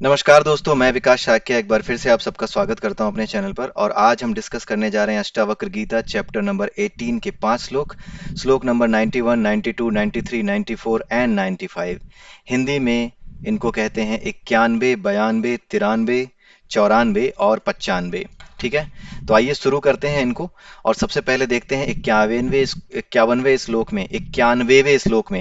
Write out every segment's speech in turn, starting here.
नमस्कार दोस्तों, मैं विकास शाक्य एक बार फिर से आप सबका स्वागत करता हूं अपने चैनल पर। और आज हम डिस्कस करने जा रहे हैं अष्टावक्र गीता चैप्टर नंबर 18 के 5 श्लोक। श्लोक नंबर 91, 92, 93, 94 एंड 95। हिंदी में इनको कहते हैं 91, 92, 93, 94 और 95। ठीक है, तो आइए शुरू करते हैं इनको। और सबसे पहले देखते हैं 51वें श्लोक में, 91वें श्लोक में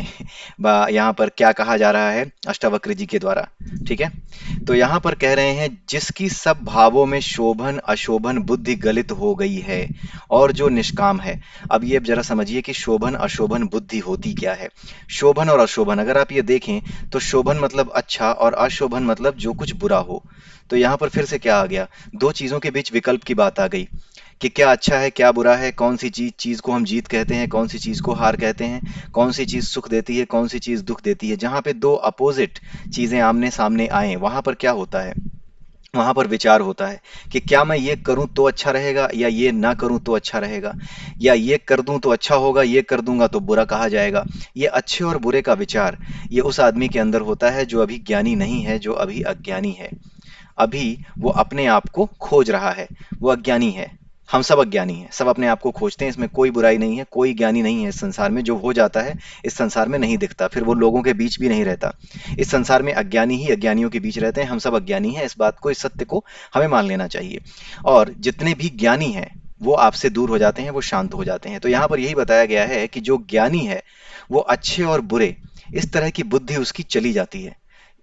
यहाँ पर क्या कहा जा रहा है अष्टावक्र जी के द्वारा। ठीक है, तो यहाँ पर कह रहे हैं, जिसकी सब भावों में शोभन अशोभन बुद्धि गलित हो गई है और जो निष्काम है। अब ये जरा समझिए कि शोभन अशोभन बुद्धि होती क्या है। शोभन और अशोभन अगर आप ये देखें तो शोभन मतलब अच्छा और अशोभन मतलब जो कुछ बुरा हो। तो यहाँ पर फिर से क्या आ गया, दो चीजों के बीच विकल्प की बात आ गई कि क्या अच्छा है क्या बुरा है, कौन सी चीज को हम जीत कहते हैं, कौन सी चीज को हार कहते हैं, कौन सी चीज सुख देती है, कौन सी चीज दुख देती है। जहां पे दो अपोजिट चीजें आमने सामने आए वहां पर क्या होता है, वहां पर विचार होता है कि क्या मैं ये करूं तो अच्छा रहेगा या ये ना करूं तो अच्छा रहेगा, या ये कर दूं तो अच्छा होगा, ये कर दूंगा तो बुरा कहा जाएगा। ये अच्छे और बुरे का विचार ये उस आदमी के अंदर होता है जो अभी ज्ञानी नहीं है, जो अभी अज्ञानी है। अभी वो अपने आप को खोज रहा है, वो अज्ञानी है। हम सब अज्ञानी हैं, सब अपने आप को खोजते हैं, इसमें कोई बुराई नहीं है। कोई ज्ञानी नहीं है इस संसार में, जो हो जाता है इस संसार में नहीं दिखता, फिर वो लोगों के बीच भी नहीं रहता। इस संसार में अज्ञानी ही अज्ञानियों के बीच रहते हैं। हम सब अज्ञानी हैं, इस बात को, इस सत्य को हमें मान लेना चाहिए। और जितने भी ज्ञानी हैं वो आपसे दूर हो जाते हैं, वो शांत हो जाते हैं। तो यहाँ पर यही बताया गया है कि जो ज्ञानी है वो अच्छे और बुरे इस तरह की बुद्धि उसकी चली जाती है।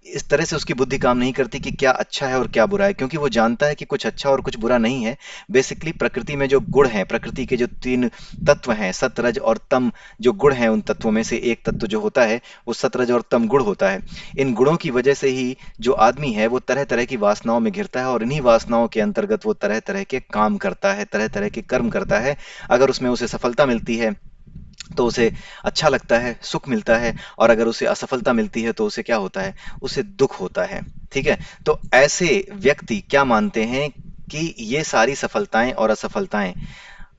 इस तरह से उसकी बुद्धि काम नहीं करती कि क्या अच्छा है और क्या बुरा है, क्योंकि वो जानता है कि कुछ अच्छा और कुछ बुरा नहीं है। बेसिकली प्रकृति में जो गुण हैं, प्रकृति के जो तीन तत्व हैं, सत रज और तम, जो गुण हैं उन तत्वों में से एक तत्व जो होता है वो सत रज और तम गुण होता है। इन गुणों की वजह से ही जो आदमी है वो तरह तरह की वासनाओं में घिरता है, और इन्हीं वासनाओं के अंतर्गत वो तरह तरह के काम करता है, तरह तरह के कर्म करता है। अगर उसमें उसे सफलता मिलती है तो उसे अच्छा लगता है, सुख मिलता है। और अगर उसे असफलता मिलती है तो उसे क्या होता है, उसे दुख होता है। ठीक है, तो ऐसे व्यक्ति क्या मानते हैं कि ये सारी सफलताएं और असफलताएं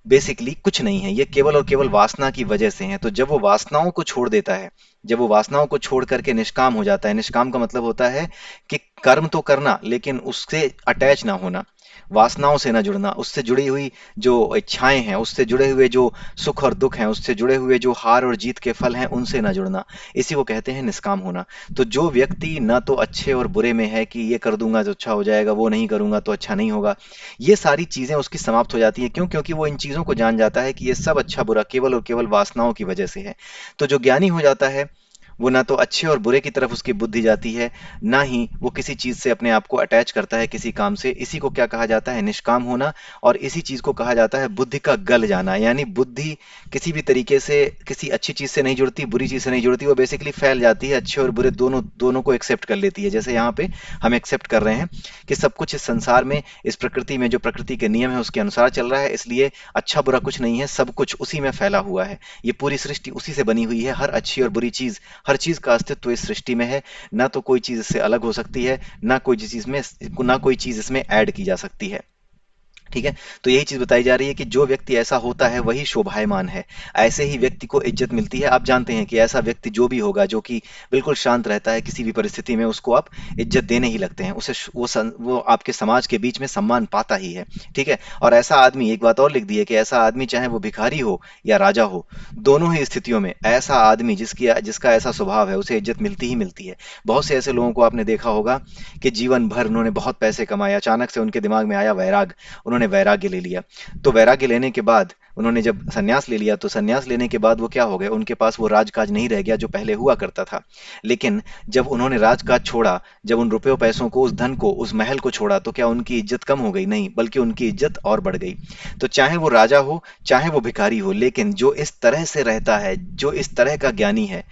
बेसिकली कुछ नहीं है, ये केवल और केवल वासना की वजह से हैं। तो जब वो वासनाओं को छोड़ देता है, जब वो वासनाओं को छोड़ करके निष्काम हो जाता है, निष्काम का मतलब होता है कि कर्म तो करना लेकिन उससे अटैच ना होना, वासनाओं से ना जुड़ना, उससे जुड़ी हुई जो इच्छाएं हैं, उससे जुड़े हुए जो सुख और दुख हैं, उससे जुड़े हुए जो हार और जीत के फल हैं, उनसे ना जुड़ना। इसी को कहते हैं निष्काम होना। तो जो व्यक्ति ना तो अच्छे और बुरे में है कि ये कर दूंगा तो अच्छा हो जाएगा, वो नहीं करूंगा तो अच्छा नहीं होगा, ये सारी चीजें उसकी समाप्त हो जाती है। क्यों? क्योंकि वो इन चीजों को जान जाता है कि ये सब अच्छा बुरा केवल और केवल वासनाओं की वजह से है। तो जो ज्ञानी हो जाता है वो ना तो अच्छे और बुरे की तरफ उसकी बुद्धि जाती है, ना ही वो किसी चीज से अपने आप को अटैच करता है किसी काम से। इसी को क्या कहा जाता है, निष्काम होना। और इसी चीज को कहा जाता है बुद्धि का गल जाना। यानी बुद्धि किसी भी तरीके से किसी अच्छी चीज से नहीं जुड़ती, बुरी चीज से नहीं जुड़ती, वो बेसिकली फैल जाती है, अच्छे और बुरे दोनों दोनों को एक्सेप्ट कर लेती है। जैसे यहाँ पे हम एक्सेप्ट कर रहे हैं कि सब कुछ इस संसार में, इस प्रकृति में जो प्रकृति के नियम है उसके अनुसार चल रहा है, इसलिए अच्छा बुरा कुछ नहीं है, सब कुछ उसी में फैला हुआ है। ये पूरी सृष्टि उसी से बनी हुई है। हर अच्छी और बुरी चीज, हर चीज का अस्तित्व इस सृष्टि में है। ना तो कोई चीज इससे अलग हो सकती है, ना कोई चीज इसमें ऐड की जा सकती है। ठीक है, तो यही चीज बताई जा रही है कि जो व्यक्ति ऐसा होता है वही शोभायमान है, ऐसे ही व्यक्ति को इज्जत मिलती है। आप जानते हैं कि ऐसा व्यक्ति जो भी होगा, जो कि बिल्कुल शांत रहता है किसी भी परिस्थिति में, उसको आप इज्जत देने ही लगते हैं, वो आपके समाज के बीच में सम्मान पाता ही है। ठीक है, और ऐसा आदमी, एक बात और लिख दी है कि ऐसा आदमी चाहे वो भिखारी हो या राजा हो, दोनों ही स्थितियों में ऐसा आदमी जिसका ऐसा स्वभाव है उसे इज्जत मिलती ही मिलती है। बहुत से ऐसे लोगों को आपने देखा होगा कि जीवन भर उन्होंने बहुत पैसे कमाए, अचानक से उनके दिमाग में आया वैराग, उन्होंने वैराग्य ले लिया। तो वैराग्य लेने के बाद उन्होंने जब सन्यास ले लिया, तो सन्यास लेने के बाद वो क्या हो गए, उनके पास वो राजकाज नहीं रह गया जो पहले हुआ करता था। लेकिन जब उन्होंने राजकाज छोड़ा, जब उन रुपयों पैसों को, उस धन को, उस महल को छोड़ा, तो क्या उनकी इज्जत कम हो गई? नहीं, बल्कि उनकी इज्जत और बढ़ गई। तो चाहे वो राजा हो चाहे वो भिखारी हो, लेकिन जो इस तरह से रहता है, जो इस तरह का ज्ञानी है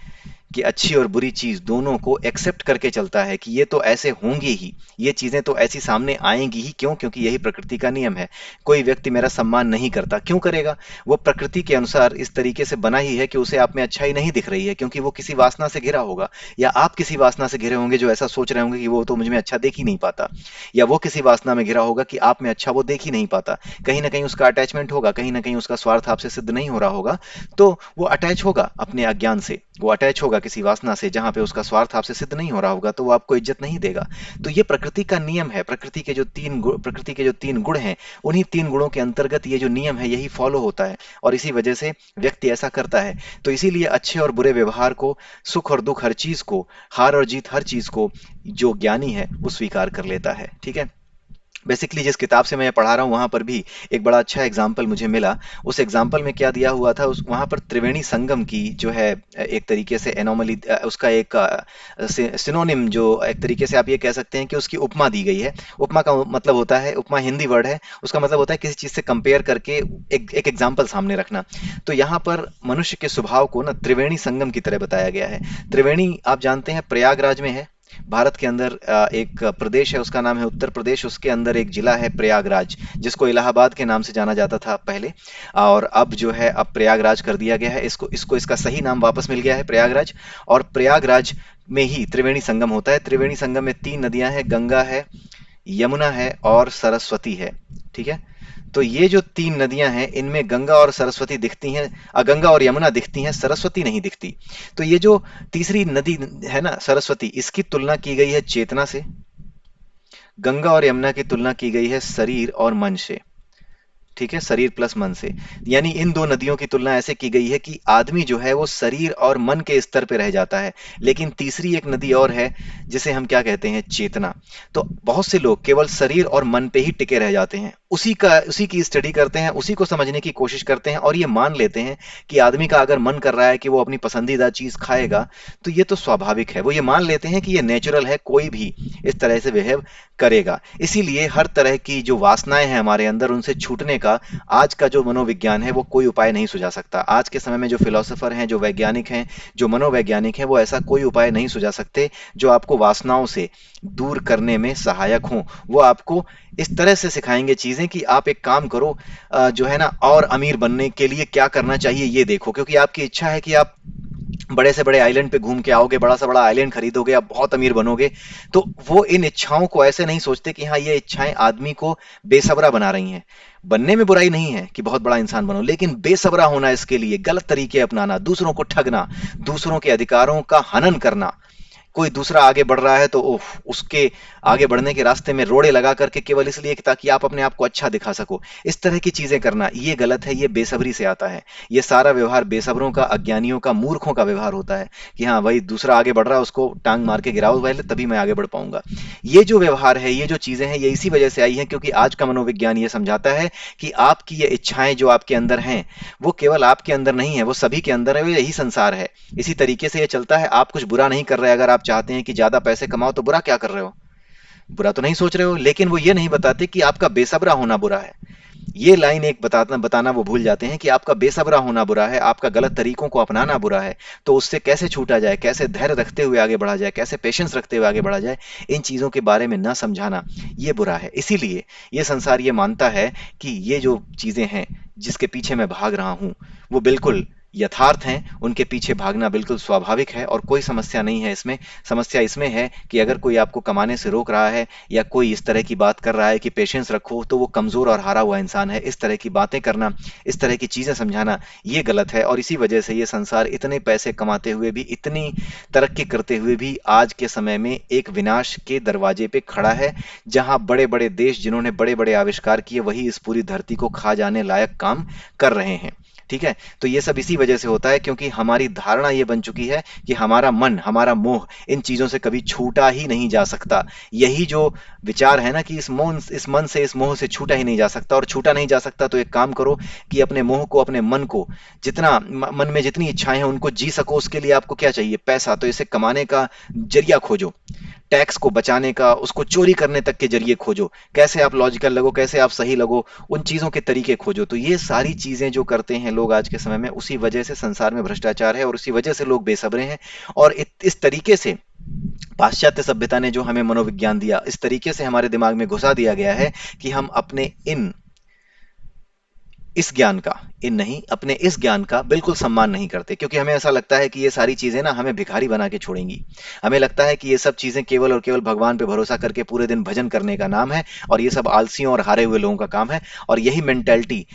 कि अच्छी और बुरी चीज दोनों को एक्सेप्ट करके चलता है कि ये तो ऐसे होंगी ही, ये चीजें तो ऐसी सामने आएंगी ही। क्यों? क्योंकि यही प्रकृति का नियम है। कोई व्यक्ति मेरा सम्मान नहीं करता, क्यों करेगा? वो प्रकृति के अनुसार इस तरीके से बना ही है कि उसे आप में अच्छाई नहीं दिख रही है, क्योंकि वो किसी वासना से घिरा होगा, या आप किसी वासना से घिरे होंगे जो ऐसा सोच रहे होंगे कि वो तो मुझ में अच्छा देख ही नहीं पाता, या वो किसी वासना में घिरा होगा कि आप में अच्छा वो देख ही नहीं पाता। कहीं ना कहीं उसका अटैचमेंट होगा, कहीं ना कहीं उसका स्वार्थ आपसे सिद्ध नहीं हो रहा होगा, तो वो अटैच होगा अपने अज्ञान से, वो अटैच होगा किसी वासना से, जहां पे उसका स्वार्थ आपसे सिद्ध नहीं हो रहा होगा, तो वो आपको इज्जत नहीं देगा। तो ये प्रकृति का नियम है। प्रकृति के जो तीन गुण हैं, उन्हीं तीन गुणों के अंतर्गत ये जो नियम है यही फॉलो होता है, और इसी वजह से व्यक्ति ऐसा करता है। तो इसीलिए अच्छे और बुरे व्यवहार को, सुख और दुख हर चीज को, हार और जीत हर चीज को जो ज्ञानी है वो स्वीकार कर लेता है। ठीक है। बेसिकली जिस किताब से मैं ये पढ़ा रहा हूँ वहां पर भी एक बड़ा अच्छा एग्जाम्पल मुझे मिला। उस एग्जाम्पल में क्या दिया हुआ था, उस वहां पर त्रिवेणी संगम की जो है एक तरीके से एनोमली, उसका एक सिनोनिम, जो एक तरीके से आप ये कह सकते हैं कि उसकी उपमा दी गई है। उपमा का मतलब होता है, उपमा हिंदी वर्ड है, उसका मतलब होता है किसी चीज से कंपेयर करके एक एग्जाम्पल सामने रखना। तो यहाँ पर मनुष्य के स्वभाव को ना त्रिवेणी संगम की तरह बताया गया है। त्रिवेणी आप जानते हैं प्रयागराज में है, भारत के अंदर एक प्रदेश है, उसका नाम है उत्तर प्रदेश, उसके अंदर एक जिला है प्रयागराज, जिसको इलाहाबाद के नाम से जाना जाता था पहले, और अब जो है अब प्रयागराज कर दिया गया है। इसको इसको इसका सही नाम वापस मिल गया है प्रयागराज। और प्रयागराज में ही त्रिवेणी संगम होता है। त्रिवेणी संगम में तीन नदियां हैं, गंगा है, यमुना है और सरस्वती है। ठीक है। तो ये जो तीन नदियां हैं, इनमें गंगा और सरस्वती दिखती हैं, गंगा और यमुना दिखती हैं, सरस्वती नहीं दिखती। तो ये जो तीसरी नदी है ना सरस्वती, इसकी तुलना की गई है चेतना से। गंगा और यमुना की तुलना की गई है शरीर और मन से। ठीक है, शरीर प्लस मन से। यानी इन दो नदियों की तुलना ऐसे की गई है कि आदमी जो है वो शरीर और मन के स्तर पे रह जाता है। लेकिन तीसरी एक नदी और है जिसे हम क्या कहते हैं, चेतना। तो बहुत से लोग केवल शरीर और मन पे ही टिके रह जाते हैं, उसी की स्टडी करते हैं, उसी को समझने की कोशिश करते हैं, और ये मान लेते हैं कि आदमी का अगर मन कर रहा है कि वो अपनी पसंदीदा चीज खाएगा, तो ये तो स्वाभाविक है। वो ये मान लेते हैं कि ये नेचुरल है, कोई भी इस तरह से बिहेव करेगा। इसीलिए हर तरह की जो वासनाएं हैं हमारे अंदर, उनसे छूटने का आज का जो मनोविज्ञान है वो कोई उपाय नहीं सुझा सकता। आज के समय में जो फिलोसोफर हैं, जो वैज्ञानिक हैं, जो मनोवैज्ञानिक हैं, वो ऐसा कोई उपाय नहीं सुझा सकते जो आपको वासनाओं से दूर करने में सहायक हो। वो आपको इस तरह से सिखाएंगे चीजें कि आप एक काम करो, जो है ना, और अमीर बनने के लिए क्या करना चाहिए ये देखो, क्योंकि आपकी इच्छा है कि आप बड़े से बड़े आइलैंड पे घूम के आओगे, बड़ा से बड़ा आइलैंड खरीदोगे, आप बहुत अमीर बनोगे। तो वो इन इच्छाओं को ऐसे नहीं सोचते कि हाँ ये इच्छाएं आदमी को बेसब्रा बना रही हैं। बनने में बुराई नहीं है कि बहुत बड़ा इंसान बनो, लेकिन बेसब्रा होना, इसके लिए गलत तरीके अपनाना, दूसरों को ठगना, दूसरों के अधिकारों का हनन करना। कोई दूसरा आगे बढ़ रहा है तो उसके आगे बढ़ने के रास्ते में रोड़े लगा करके, केवल इसलिए कि ताकि आप अपने आप को अच्छा दिखा सको, इस तरह की चीजें करना, ये गलत है, ये बेसब्री से आता है। ये सारा व्यवहार बेसब्रों का, अज्ञानियों का, मूर्खों का व्यवहार होता है कि हाँ भाई दूसरा आगे बढ़ रहा है, उसको टांग मार के गिराओ पहले, तभी मैं आगे बढ़ पाऊंगा। ये जो व्यवहार है, ये जो चीजें हैं, ये इसी वजह से आई है क्योंकि आज का मनोविज्ञान ये समझाता है कि आपकी ये इच्छाएं जो आपके अंदर हैं, वो केवल आपके अंदर नहीं है, वो सभी के अंदर है, वो यही संसार है। इसी तरीके से ये चलता है। आप कुछ बुरा नहीं कर रहे, अगर आप चाहते हैं कि ज्यादा पैसे कमाओ, तो बुरा क्या कर रहे हो? बुरा तो नहीं सोच रहे हो, लेकिन वो ये नहीं बताते कि आपका बेसब्रा होना बुरा है। ये लाइन एक बताना बताना वो भूल जाते हैं कि आपका बेसब्रा होना बुरा है, आपका गलत तरीकों को अपनाना बुरा है। तो उससे कैसे छूटा जाए, कैसे धैर्य रखते हुए आगे बढ़ा जाए, कैसे पेशेंस रखते हुए आगे बढ़ा जाए, इन चीजों के बारे में ना समझाना, ये बुरा है। इसीलिए ये संसार ये मानता है कि ये जो चीजें हैं जिसके पीछे मैं भाग रहा हूं, वो बिल्कुल यथार्थ हैं, उनके पीछे भागना बिल्कुल स्वाभाविक है, और कोई समस्या नहीं है इसमें। समस्या इसमें है कि अगर कोई आपको कमाने से रोक रहा है, या कोई इस तरह की बात कर रहा है कि पेशेंस रखो, तो वो कमजोर और हारा हुआ इंसान है। इस तरह की बातें करना, इस तरह की चीजें समझाना, ये गलत है। और इसी वजह से ये संसार इतने पैसे कमाते हुए भी, इतनी तरक्की करते हुए भी, आज के समय में एक विनाश के दरवाजे पे खड़ा है, जहां बड़े बड़े देश जिन्होंने बड़े बड़े आविष्कार किए, वही इस पूरी धरती को खा जाने लायक काम कर रहे हैं। ठीक है। तो ये सब इसी वजह से होता है क्योंकि हमारी धारणा ये बन चुकी है कि हमारा मन, हमारा मोह इन चीजों से कभी छूटा ही नहीं जा सकता। यही जो विचार है ना कि इस मन से, इस मोह से छूटा ही नहीं जा सकता, और छूटा नहीं जा सकता तो एक काम करो कि अपने मोह को, अपने मन को, जितना मन में जितनी इच्छाएं हैं उनको जी सको, उसके लिए आपको क्या चाहिए? पैसा। तो इसे कमाने का जरिया खोजो, टैक्स को बचाने का, उसको चोरी करने तक के जरिए खोजो, कैसे आप लॉजिकल लगो, कैसे आप सही लगो, उन चीजों के तरीके खोजो। तो ये सारी चीजें जो करते हैं लोग आज के समय में, उसी वजह से संसार में भ्रष्टाचार है, और उसी वजह से लोग बेसब्रे हैं। और इस तरीके से पाश्चात्य सभ्यता ने जो हमें मनोविज्ञान दिया, इस तरीके से हमारे दिमाग में घुसा दिया गया है कि हम अपने इस ज्ञान का, इन नहीं, अपने इस ज्ञान का बिल्कुल सम्मान नहीं करते, क्योंकि हमें ऐसा लगता है कि ये सारी चीजें ना हमें भिखारी बना के छोड़ेंगी। हमें लगता है कि ये सब चीजें केवल और केवल भगवान पे भरोसा करके पूरे दिन भजन करने का नाम है, और ये सब आलसियों और हारे हुए लोगों का काम है। और यही मेंटेलिटी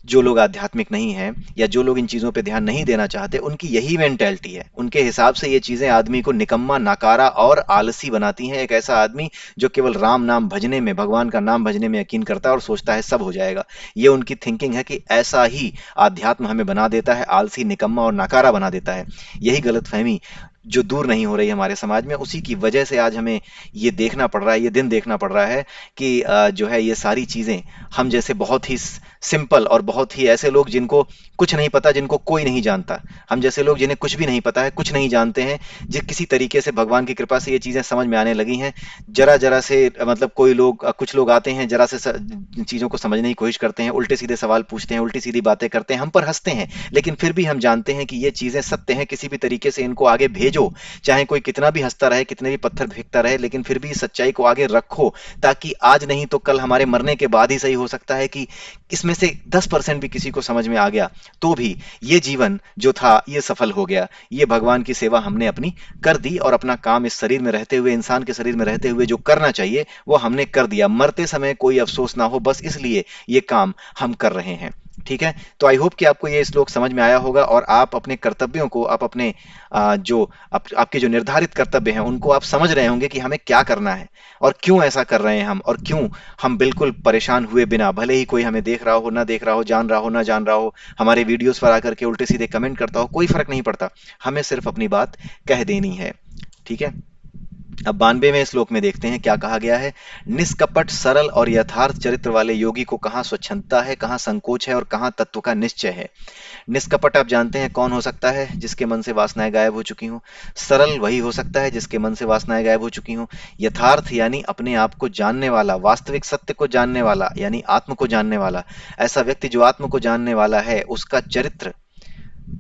जो लोग आध्यात्मिक नहीं हैं या जो लोग इन चीजों पे ध्यान नहीं देना चाहते, उनकी यही मेंटेलिटी है। उनके हिसाब से ये चीजें आदमी को निकम्मा, नाकारा और आलसी बनाती हैं। एक ऐसा आदमी जो केवल राम नाम भजने में, भगवान का नाम भजने में यकीन करता है और सोचता है सब हो जाएगा। ये उनकी थिंकिंग है कि ऐसा ही आध्यात्म हमें बना देता है, आलसी, निकम्मा और नाकारा बना देता है। यही गलतफहमी जो दूर नहीं हो रही है हमारे समाज में, उसी की वजह से आज हमें ये देखना पड़ रहा है, ये दिन देखना पड़ रहा है कि जो है ये सारी चीजें हम जैसे बहुत ही सिंपल और बहुत ही ऐसे लोग जिनको कुछ नहीं पता, जिनको कोई नहीं जानता, हम जैसे लोग जिन्हें कुछ भी नहीं पता है, कुछ नहीं जानते हैं, जिस किसी तरीके से भगवान की कृपा से ये चीजें समझ में आने लगी हैं। जरा जरा से मतलब कोई लोग, कुछ लोग आते हैं, जरा से चीजों को समझने की कोशिश करते हैं, उल्टे सीधे सवाल पूछते हैं, उल्टी सीधी बातें करते हैं, हम पर हंसते हैं, लेकिन फिर भी हम जानते हैं कि ये चीजें सत्य हैं। किसी भी तरीके से इनको आगे भेजो, चाहे कोई कितना भी हंसता रहे, कितने भी पत्थर फेंकता रहे, लेकिन फिर भी इस सच्चाई को आगे रखो, ताकि आज नहीं तो कल हमारे मरने के बाद ही सही हो सकता है कि इसमें से 10% भी किसी को समझ में आ गया तो भी ये जीवन जो था ये सफल हो गया। ये भगवान की सेवा हमने अपनी कर दी और अपना काम इस शरीर में रहते हुए, इंसान के शरीर में रहते हुए जो करना चाहिए वो हमने कर दिया। मरते समय कोई अफसोस ना हो, बस इसलिए ये काम हम कर रहे हैं। ठीक है, तो आई होप कि आपको ये श्लोक समझ में आया होगा और आप अपने कर्तव्यों को, आप अपने आपके जो निर्धारित कर्तव्य हैं उनको आप समझ रहे होंगे कि हमें क्या करना है और क्यों ऐसा कर रहे हैं हम, और क्यों हम बिल्कुल परेशान हुए बिना, भले ही कोई हमें देख रहा हो ना देख रहा हो, जान रहा हो ना जान रहा हो, हमारे वीडियोस पर आकर के उल्टे सीधे कमेंट करता हो, कोई फर्क नहीं पड़ता। हमें सिर्फ अपनी बात कह देनी है। ठीक है, अब 92वें श्लोक में देखते हैं क्या कहा गया है। निष्कपट, सरल और यथार्थ चरित्र वाले योगी को कहाँ स्वच्छंदता है, कहाँ संकोच है और कहाँ तत्व का निश्चय है। निष्कपट आप जानते हैं कौन हो सकता है, जिसके मन से वासनाएं गायब हो चुकी हों। सरल वही हो सकता है जिसके मन से वासनाएं गायब हो चुकी हों। यथार्थ यानी अपने आप को जानने वाला, वास्तविक सत्य को जानने वाला, यानी आत्म को जानने वाला। ऐसा व्यक्ति जो आत्म को जानने वाला है, उसका चरित्र,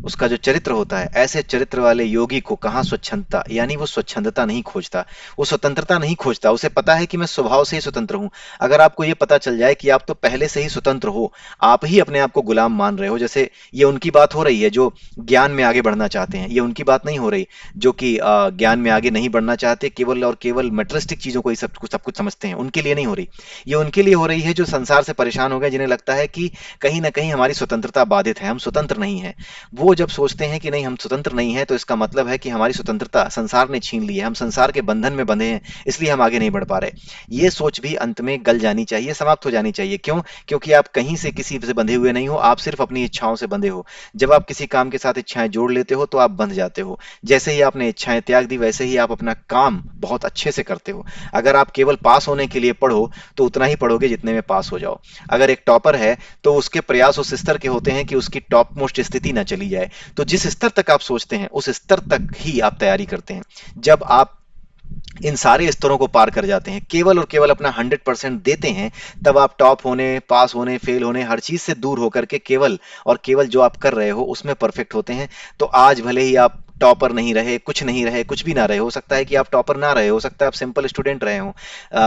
उसका जो चरित्र होता है, ऐसे चरित्र वाले योगी को कहाँ स्वच्छंदता, यानी वो स्वच्छंदता नहीं खोजता, वो स्वतंत्रता नहीं खोजता। उसे पता है कि मैं स्वभाव से ही स्वतंत्र हूं। अगर आपको ये पता चल जाए कि आप तो पहले से ही स्वतंत्र हो, आप ही अपने आप को गुलाम मान रहे हो, जैसे ये उनकी बात हो रही है जो ज्ञान में आगे बढ़ना चाहते हैं, ये उनकी बात नहीं हो रही जो कि ज्ञान में आगे नहीं बढ़ना चाहते, केवल और केवल मटेरियलिस्टिक चीजों को ही सब कुछ समझते हैं, उनके लिए नहीं हो रही। ये उनके लिए हो रही है जो संसार से परेशान हो गए, जिन्हें लगता है कि कहीं ना कहीं हमारी स्वतंत्रता बाधित है, हम स्वतंत्र नहीं है। वो जब सोचते हैं कि नहीं हम स्वतंत्र नहीं है, तो इसका मतलब है कि हमारी स्वतंत्रता संसार ने छीन ली है, हम संसार के बंधन में बंधे हैं, इसलिए हम आगे नहीं बढ़ पा रहे। ये सोच भी अंत में गल जानी चाहिए, समाप्त हो जानी चाहिए। क्यों? क्योंकि आप कहीं से किसी से बंधे हुए नहीं हो, आप सिर्फ अपनी इच्छाओं से बंधे हो। जब आप किसी काम के साथ इच्छाएं जोड़ लेते हो तो आप बंध जाते हो। जैसे ही आपने इच्छाएं त्याग दी, वैसे ही आप अपना काम बहुत अच्छे से करते हो। अगर आप केवल पास होने के लिए पढ़ो तो उतना ही पढ़ोगे जितने में पास हो जाओ। अगर एक टॉपर है तो उसके प्रयास उस स्तर के होते हैं कि उसकी टॉप मोस्ट स्थिति ना चली जाए। तो जिस स्तर तक आप सोचते हैं उस स्तर तक ही आप तैयारी करते हैं। जब आप इन सारे स्तरों को पार कर जाते हैं, केवल और केवल अपना 100% देते हैं, तब आप टॉप होने, पास होने, फेल होने, हर चीज से दूर होकर के केवल और केवल जो आप कर रहे हो उसमें परफेक्ट होते हैं। तो आज भले ही आप टॉपर नहीं रहे, कुछ नहीं रहे, कुछ भी ना रहे, हो सकता है कि आप टॉपर ना रहे, हो सकता है आप सिंपल स्टूडेंट रहे हो,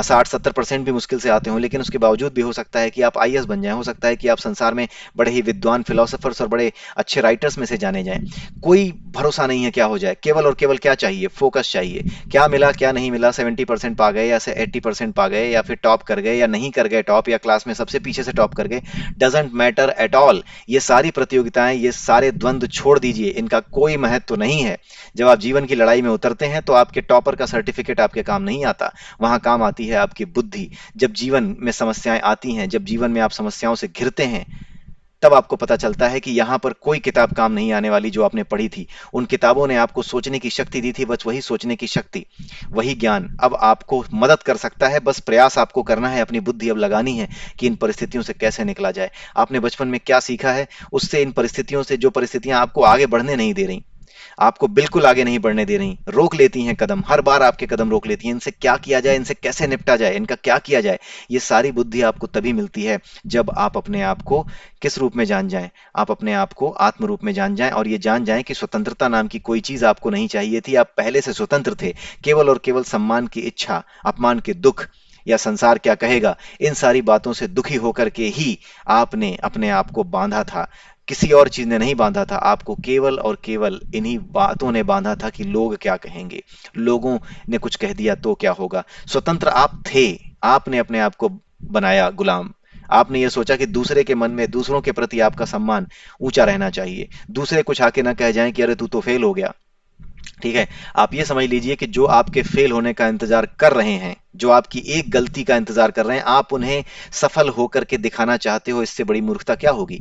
60-70% भी मुश्किल से आते हो, लेकिन उसके बावजूद भी हो सकता है कि आप आईएएस बन जाएं, हो सकता है कि आप संसार में बड़े ही विद्वान फिलोसफर्स और बड़े अच्छे राइटर्स में से जाने जाएं। कोई भरोसा नहीं है क्या हो जाए, केवल और केवल क्या चाहिए, फोकस चाहिए। क्या मिला क्या नहीं मिला, 70% पा गए या 80% पा गए, या फिर टॉप कर गए या नहीं कर गए टॉप, या क्लास में सबसे पीछे से टॉप कर गए, डजेंट मैटर एट ऑल। ये सारी प्रतियोगिताएं, ये सारे द्वंद्व छोड़ दीजिए, इनका कोई महत्व नहीं है। जब आप जीवन की लड़ाई में उतरते हैं तो आपके टॉपर का सर्टिफिकेट आपके काम नहीं आता, वहां काम आती है आपकी बुद्धि। जब जीवन में समस्याएं आती हैं, जब जीवन में आप समस्याओं से घिरते हैं, तब आपको पता चलता है कि यहाँ पर कोई किताब काम नहीं आने वाली जो आपने पढ़ी थी। उन किताबों ने आपको सोचने की शक्ति दी थी, बस वही सोचने की शक्ति, वही ज्ञान अब आपको मदद कर सकता है। बस प्रयास आपको करना है, अपनी बुद्धि अब लगानी है कि इन परिस्थितियों से कैसे निकला जाए। आपने बचपन में क्या सीखा है, उससे इन परिस्थितियों से, जो परिस्थितियां आपको आगे बढ़ने नहीं दे रही, आपको बिल्कुल आगे नहीं बढ़ने दे रही, रोक लेती हैं कदम, हर बार आपके कदम रोक लेती हैं, इनसे क्या किया जाए, इनसे कैसे निपटा जाए, इनका क्या किया जाए, ये सारी बुद्धि आपको तभी मिलती है जब आप अपने आप को किस रूप में जान जाएं, आप अपने आप को आत्म रूप में जान जाएं, और ये जान जाएं कि स्वतंत्रता नाम की कोई चीज आपको नहीं चाहिए थी, आप पहले से स्वतंत्र थे। केवल और केवल सम्मान की इच्छा, अपमान के दुख, या संसार क्या कहेगा, इन सारी बातों से दुखी होकर के ही आपने अपने आप को बांधा था। किसी और चीज ने नहीं बांधा था आपको, केवल और केवल इन्हीं बातों ने बांधा था कि लोग क्या कहेंगे, लोगों ने कुछ कह दिया तो क्या होगा। स्वतंत्र आप थे, आपने अपने आप को बनाया गुलाम, आपने ये सोचा कि दूसरे के मन में, दूसरों के प्रति आपका सम्मान ऊंचा रहना चाहिए, दूसरे कुछ आके ना कह जाएं कि अरे तू तो फेल हो गया। ठीक है, आप ये समझ लीजिए कि जो आपके फेल होने का इंतजार कर रहे हैं, जो आपकी एक गलती का इंतजार कर रहे हैं, आप उन्हें सफल होकर के दिखाना चाहते हो, इससे बड़ी मूर्खता क्या होगी।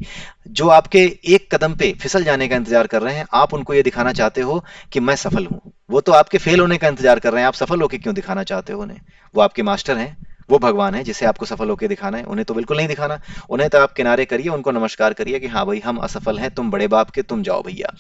जो आपके एक कदम पे फिसल जाने का इंतजार कर रहे हैं, आप उनको ये दिखाना चाहते हो कि मैं सफल हूं। वो तो आपके फेल होने का इंतजार कर रहे हैं, आप सफल होकर क्यों दिखाना चाहते हो उन्हें। वो आपके मास्टर हैं, वो भगवान है जिसे आपको सफल होकर दिखाना है, उन्हें तो बिल्कुल नहीं दिखाना। उन्हें तो आप किनारे करिए, उनको नमस्कार करिए कि हाँ भाई हम असफल हैं, तुम बड़े बाप के, तुम जाओ भैया,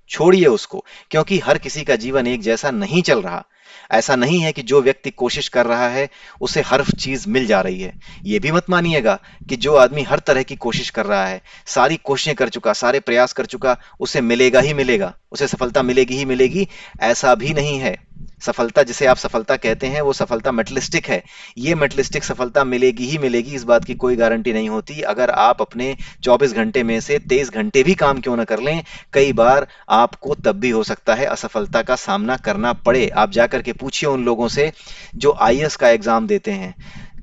छोड़िए उसको। क्योंकि हर किसी का जीवन एक जैसा नहीं चल रहा। ऐसा नहीं है कि जो व्यक्ति कोशिश कर रहा है उसे हर चीज मिल जा रही है। ये भी मत मानिएगा कि जो आदमी हर तरह की कोशिश कर रहा है, सारी कोशिशें कर चुका, सारे प्रयास कर चुका, उसे मिलेगा ही मिलेगा, उसे सफलता मिलेगी ही मिलेगी। ऐसा भी नहीं है। सफलता जिसे आप सफलता कहते हैं वो सफलता मेटलिस्टिक है। ये मेटलिस्टिक सफलता मिलेगी ही मिलेगी, इस बात की कोई गारंटी नहीं होती। अगर आप अपने 24 घंटे में से 23 घंटे भी काम क्यों ना कर लें, कई बार आपको तब भी हो सकता है असफलता का सामना करना पड़े। आप जाकर के पूछिए उन लोगों से जो आईएएस का एग्जाम देते हैं।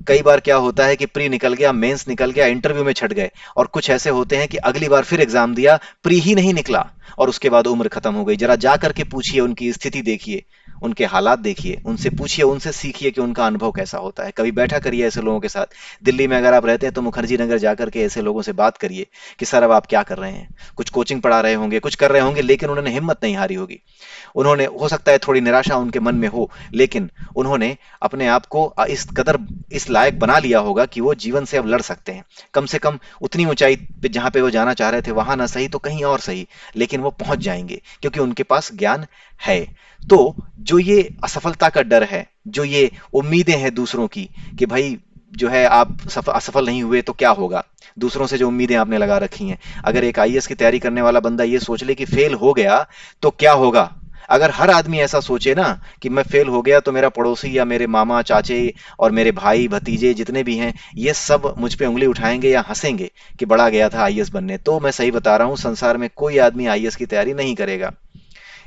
कई बार क्या होता है कि प्री निकल गया, मेंस निकल गया, इंटरव्यू में छट गए, और कुछ ऐसे होते हैं कि अगली बार फिर एग्जाम दिया, प्री ही नहीं निकला, और उसके बाद उम्र खत्म हो गई। जरा जा करके पूछिए, उनकी स्थिति देखिए, उनके हालात देखिए, उनसे पूछिए, उनसे सीखिए कि उनका अनुभव कैसा होता है। कभी बैठा करिए ऐसे लोगों के साथ। दिल्ली में अगर आप रहते हैं तो मुखर्जी नगर जाकर के ऐसे लोगों से बात करिए कि सर अब आप क्या कर रहे हैं। कुछ कोचिंग पढ़ा रहे होंगे, कुछ कर रहे होंगे, लेकिन उन्होंने हिम्मत नहीं हारी होगी। उन्होंने, हो सकता है थोड़ी निराशा उनके मन में हो, लेकिन उन्होंने अपने आप को इस कदर इस लायक बना लिया होगा कि वो जीवन से अब लड़ सकते हैं। कम से कम उतनी ऊंचाई पे जहां पे वो जाना चाह रहे थे, वहां ना सही तो कहीं और सही, लेकिन वो पहुंच जाएंगे क्योंकि उनके पास ज्ञान है। तो जो ये असफलता का डर है, जो ये उम्मीदें हैं दूसरों की कि भाई जो है आप असफल नहीं हुए तो क्या होगा, दूसरों से जो उम्मीदें आपने लगा रखी हैं। अगर एक आईएएस की तैयारी करने वाला बंदा ये सोच ले कि फेल हो गया तो क्या होगा, अगर हर आदमी ऐसा सोचे ना कि मैं फेल हो गया तो मेरा पड़ोसी या मेरे मामा चाचे और मेरे भाई भतीजे जितने भी हैं, ये सब मुझ पे उंगली उठाएंगे या हंसेंगे कि बड़ा गया था आईएएस बनने, तो मैं सही बता रहा हूं, संसार में कोई आदमी आईएएस की तैयारी नहीं करेगा।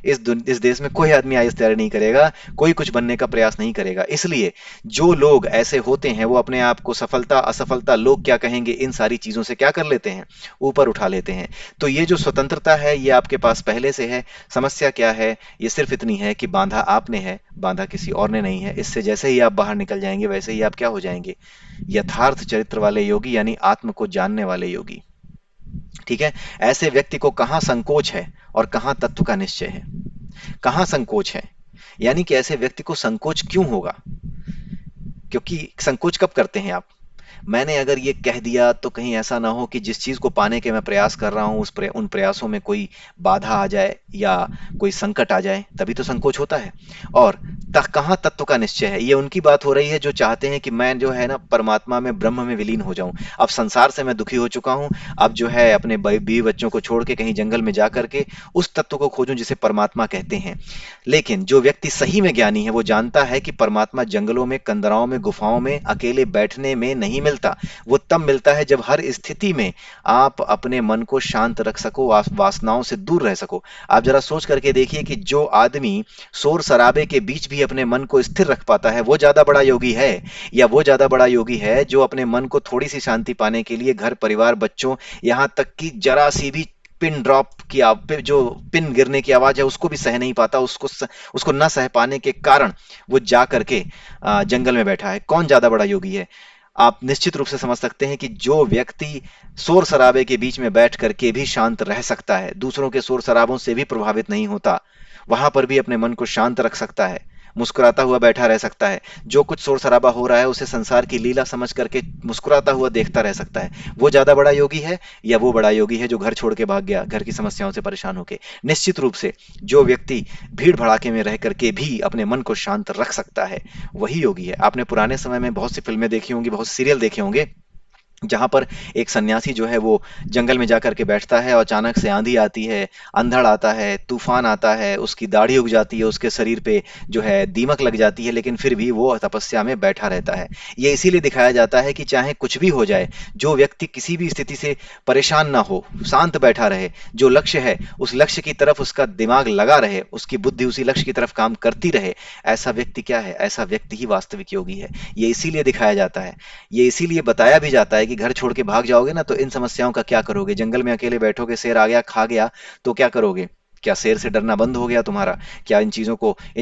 इस देश में कोई आदमी आईएएस तैयारी नहीं करेगा, कोई कुछ बनने का प्रयास नहीं करेगा। इसलिए जो लोग ऐसे होते हैं वो अपने आप को सफलता असफलता, लोग क्या कहेंगे, इन सारी चीजों से क्या कर लेते हैं, ऊपर उठा लेते हैं। तो ये जो स्वतंत्रता है ये आपके पास पहले से है। समस्या क्या है, ये सिर्फ इतनी है कि बांधा आपने है, बांधा किसी और ने नहीं है। इससे जैसे ही आप बाहर निकल जाएंगे वैसे ही आप क्या हो जाएंगे, यथार्थ चरित्र वाले योगी, यानी आत्म को जानने वाले योगी। ठीक है, ऐसे व्यक्ति को कहां संकोच है और कहां तत्व का निश्चय है। कहां संकोच है, यानी कि ऐसे व्यक्ति को संकोच क्यों होगा, क्योंकि संकोच कब करते हैं आप, मैंने अगर ये कह दिया तो कहीं ऐसा ना हो कि जिस चीज को पाने के मैं प्रयास कर रहा हूं उन प्रयासों में कोई बाधा आ जाए या कोई संकट आ जाए, तभी तो संकोच होता है। और कहाँ तत्व का निश्चय है, ये उनकी बात हो रही है जो चाहते हैं कि मैं जो है ना परमात्मा में, ब्रह्म में विलीन हो जाऊं। अब संसार से मैं दुखी हो चुका हूं, अब जो है अपने बीवी बच्चों को छोड़ के कहीं जंगल में जा करके उस तत्व को खोजूं जिसे परमात्मा कहते हैं। लेकिन जो व्यक्ति सही में ज्ञानी है वो जानता है कि परमात्मा जंगलों में, कंदराओं में, गुफाओं में अकेले बैठने में नहीं मिलता। वो तब मिलता है जब हर स्थिति में आप अपने मन को शांत रख सको, वासनाओं से दूर रह सको। आप जरा सोच करके देखिए कि जो आदमी शोर शराबे के बीच भी अपने मन को स्थिर रख पाता है वो ज्यादा बड़ा योगी है, या वो ज्यादा बड़ा योगी है जो अपने मन को थोड़ी सी शांति पाने के लिए घर परिवार बच्चों, यहां तक कि जरा सी भी पिन ड्रॉप की जो पिन गिरने की आवाज है उसको भी सह नहीं पाता, उसको न सह पाने के कारण वो जा करके जंगल में बैठा है। कौन ज्यादा बड़ा योगी है, आप निश्चित रूप से समझ सकते हैं कि जो व्यक्ति शोर शराबे के बीच में बैठ करके भी शांत रह सकता है, दूसरों के शोर शराबों से भी प्रभावित नहीं होता, वहां पर भी अपने मन को शांत रख सकता है, मुस्कुराता हुआ बैठा रह सकता है, जो कुछ शोर शराबा हो रहा है उसे संसार की लीला समझ करके मुस्कुराता हुआ देखता रह सकता है, वो ज्यादा बड़ा योगी है या वो बड़ा योगी है जो घर छोड़ के भाग गया घर की समस्याओं से परेशान होके। निश्चित रूप से जो व्यक्ति भीड़ भड़ाके में रह करके भी अपने मन को शांत रख सकता है वही योगी है। आपने पुराने समय में बहुत सी फिल्में देखी होंगी, बहुत सीरियल देखे होंगे, जहां पर एक सन्यासी जो है वो जंगल में जाकर के बैठता है और अचानक से आंधी आती है, अंधड़ आता है, तूफान आता है, उसकी दाढ़ी उग जाती है, उसके शरीर पे जो है दीमक लग जाती है, लेकिन फिर भी वो तपस्या में बैठा रहता है। ये इसीलिए दिखाया जाता है कि चाहे कुछ भी हो जाए, जो व्यक्ति किसी भी स्थिति से परेशान ना हो, शांत बैठा रहे, जो लक्ष्य है उस लक्ष्य की तरफ उसका दिमाग लगा रहे, उसकी बुद्धि उसी लक्ष्य की तरफ काम करती रहे, ऐसा व्यक्ति क्या है, ऐसा व्यक्ति ही वास्तविक योगी है। ये इसीलिए दिखाया जाता है, ये इसीलिए बताया भी जाता है कि कि घर छोड़ के भाग जाओगे ना तो इन समस्याओं का क्या करोगे, जंगल में अकेले बैठोगे, शेर आ गया खा गया तो क्या करोगे? क्या शेर से डरना बंद हो गया तुम्हारा? क्या इन